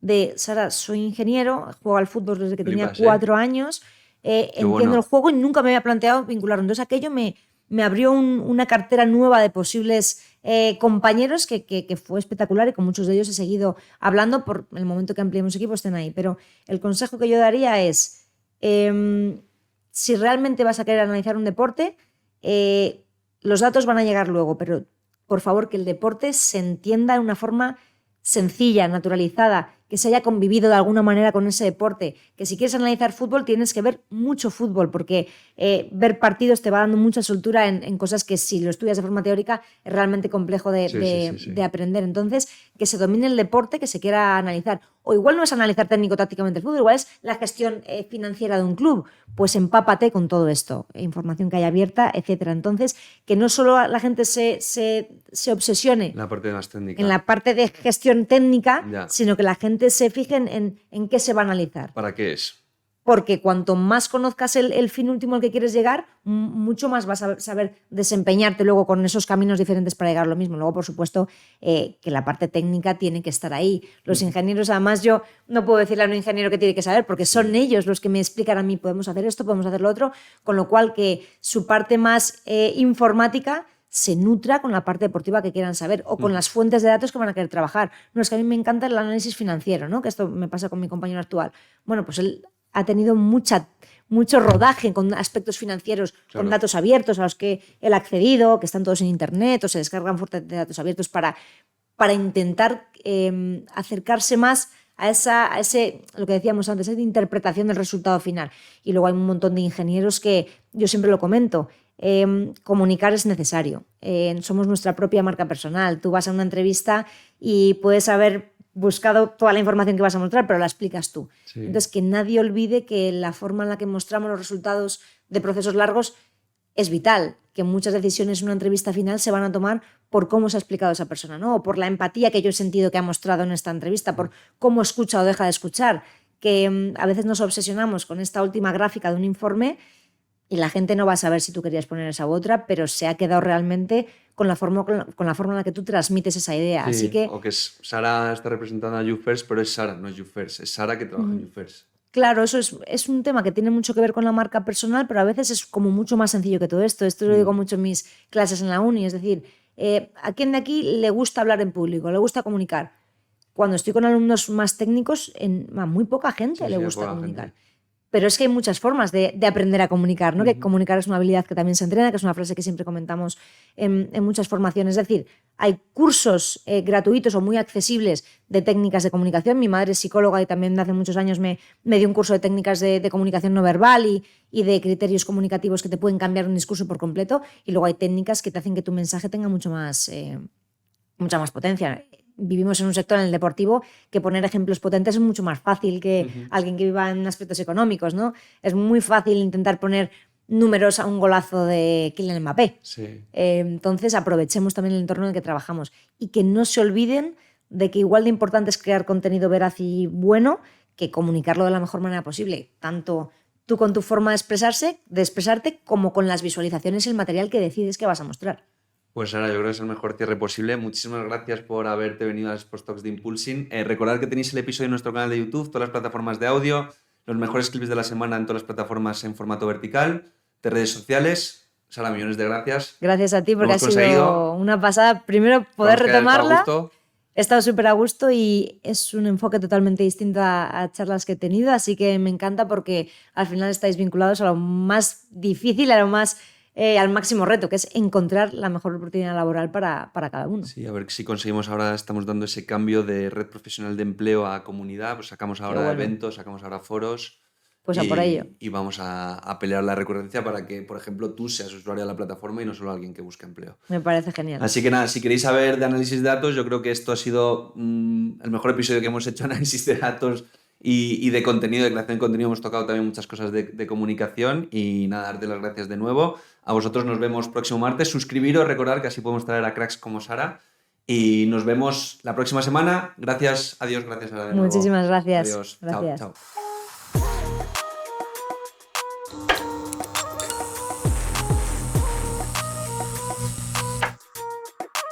de: Sara, soy ingeniero, juego al fútbol desde que tenía 4 años, entiendo el juego y nunca me había planteado vincularlo. Entonces aquello me abrió una cartera nueva de posibles compañeros que fue espectacular, y con muchos de ellos he seguido hablando. Por el momento que ampliemos equipo estén ahí. Pero el consejo que yo daría es, si realmente vas a querer analizar un deporte, los datos van a llegar luego, pero por favor que el deporte se entienda de una forma sencilla, naturalizada, que se haya convivido de alguna manera con ese deporte, que si quieres analizar fútbol tienes que ver mucho fútbol, porque ver partidos te va dando mucha soltura en cosas que si lo estudias de forma teórica es realmente complejo de aprender. Entonces, que se domine el deporte, que se quiera analizar. O igual no es analizar técnico-tácticamente el fútbol, igual es la gestión financiera de un club. Pues empápate con todo esto, información que haya abierta, etcétera. Entonces, que no solo la gente se obsesione la parte más técnica, en la parte de gestión técnica, sino que la gente se fije en qué se va a analizar. ¿Para qué es? Porque cuanto más conozcas el fin último al que quieres llegar, mucho más vas a saber desempeñarte luego con esos caminos diferentes para llegar a lo mismo. Luego, por supuesto, que la parte técnica tiene que estar ahí. Los ingenieros, además, yo no puedo decirle a un ingeniero que tiene que saber, porque son ellos los que me explican a mí: podemos hacer esto, podemos hacer lo otro, con lo cual que su parte más informática se nutra con la parte deportiva que quieran saber, o con las fuentes de datos que van a querer trabajar. No, es que a mí me encanta el análisis financiero, ¿no? Que esto me pasa con mi compañero actual. Bueno, pues él ha tenido mucho rodaje con aspectos financieros, con datos abiertos a los que él ha accedido, que están todos en internet, o se descargan fuentes de datos abiertos para intentar acercarse más a ese, lo que decíamos antes, esa interpretación del resultado final. Y luego hay un montón de ingenieros que, yo siempre lo comento, comunicar es necesario. Somos nuestra propia marca personal. Tú vas a una entrevista y puedes haber buscado toda la información que vas a mostrar, pero la explicas tú. Entonces, que nadie olvide que la forma en la que mostramos los resultados de procesos largos es vital, que muchas decisiones en una entrevista final se van a tomar por cómo se ha explicado esa persona, ¿no? O por la empatía que yo he sentido que ha mostrado en esta entrevista, por cómo escucha o deja de escuchar, que a veces nos obsesionamos con esta última gráfica de un informe y la gente no va a saber si tú querías poner esa u otra, pero se ha quedado realmente con la forma en la que tú transmites esa idea. Sí, así que, o que Sara está representando a YouFirst, pero es Sara, no es YouFirst, es Sara que trabaja en YouFirst. Claro, eso es un tema que tiene mucho que ver con la marca personal, pero a veces es como mucho más sencillo que todo esto. Esto lo digo mucho en mis clases en la uni, es decir, ¿a quién de aquí le gusta hablar en público, le gusta comunicar? Cuando estoy con alumnos más técnicos, a muy poca gente le gusta comunicar. Pero es que hay muchas formas de aprender a comunicar, ¿no? Que comunicar es una habilidad que también se entrena, que es una frase que siempre comentamos en muchas formaciones. Es decir, hay cursos gratuitos o muy accesibles de técnicas de comunicación. Mi madre es psicóloga y también hace muchos años me dio un curso de técnicas de comunicación no verbal y de criterios comunicativos que te pueden cambiar un discurso por completo. Y luego hay técnicas que te hacen que tu mensaje tenga mucha más potencia. Vivimos en un sector, en el deportivo, que poner ejemplos potentes es mucho más fácil que alguien que viva en aspectos económicos, ¿no? Es muy fácil intentar poner números a un golazo de Kylian Mbappé. Sí. Entonces aprovechemos también el entorno en el que trabajamos y que no se olviden de que igual de importante es crear contenido veraz y bueno que comunicarlo de la mejor manera posible, tanto tú con tu forma de expresarte, como con las visualizaciones y el material que decides que vas a mostrar. Pues Sara, yo creo que es el mejor cierre posible. Muchísimas gracias por haberte venido a los Sports Talks de Impulsing. Recordad que tenéis el episodio en nuestro canal de YouTube, todas las plataformas de audio, los mejores clips de la semana en todas las plataformas en formato vertical, de redes sociales. Sara, millones de gracias. Gracias a ti, porque ha sido una pasada. Primero, poder retomarla. He estado súper a gusto y es un enfoque totalmente distinto a charlas que he tenido, así que me encanta porque al final estáis vinculados a lo más difícil, al máximo reto, que es encontrar la mejor oportunidad laboral para cada uno. Sí, a ver si conseguimos ahora, estamos dando ese cambio de red profesional de empleo a comunidad, pues sacamos ahora eventos, sacamos ahora foros Pues a por ello. Y vamos a pelear la recurrencia para que, por ejemplo, tú seas usuario de la plataforma y no solo alguien que busca empleo. Me parece genial. Así que nada, si queréis saber de análisis de datos, yo creo que esto ha sido el mejor episodio que hemos hecho, análisis de datos y de contenido, de creación de contenido. Hemos tocado también muchas cosas de comunicación y nada, darte las gracias de nuevo. A vosotros nos vemos próximo martes. Suscribiros, recordar que así podemos traer a cracks como Sara. Y nos vemos la próxima semana. Gracias, adiós, gracias a de nuevo. Muchísimas gracias. Adiós, Gracias. chao, chao.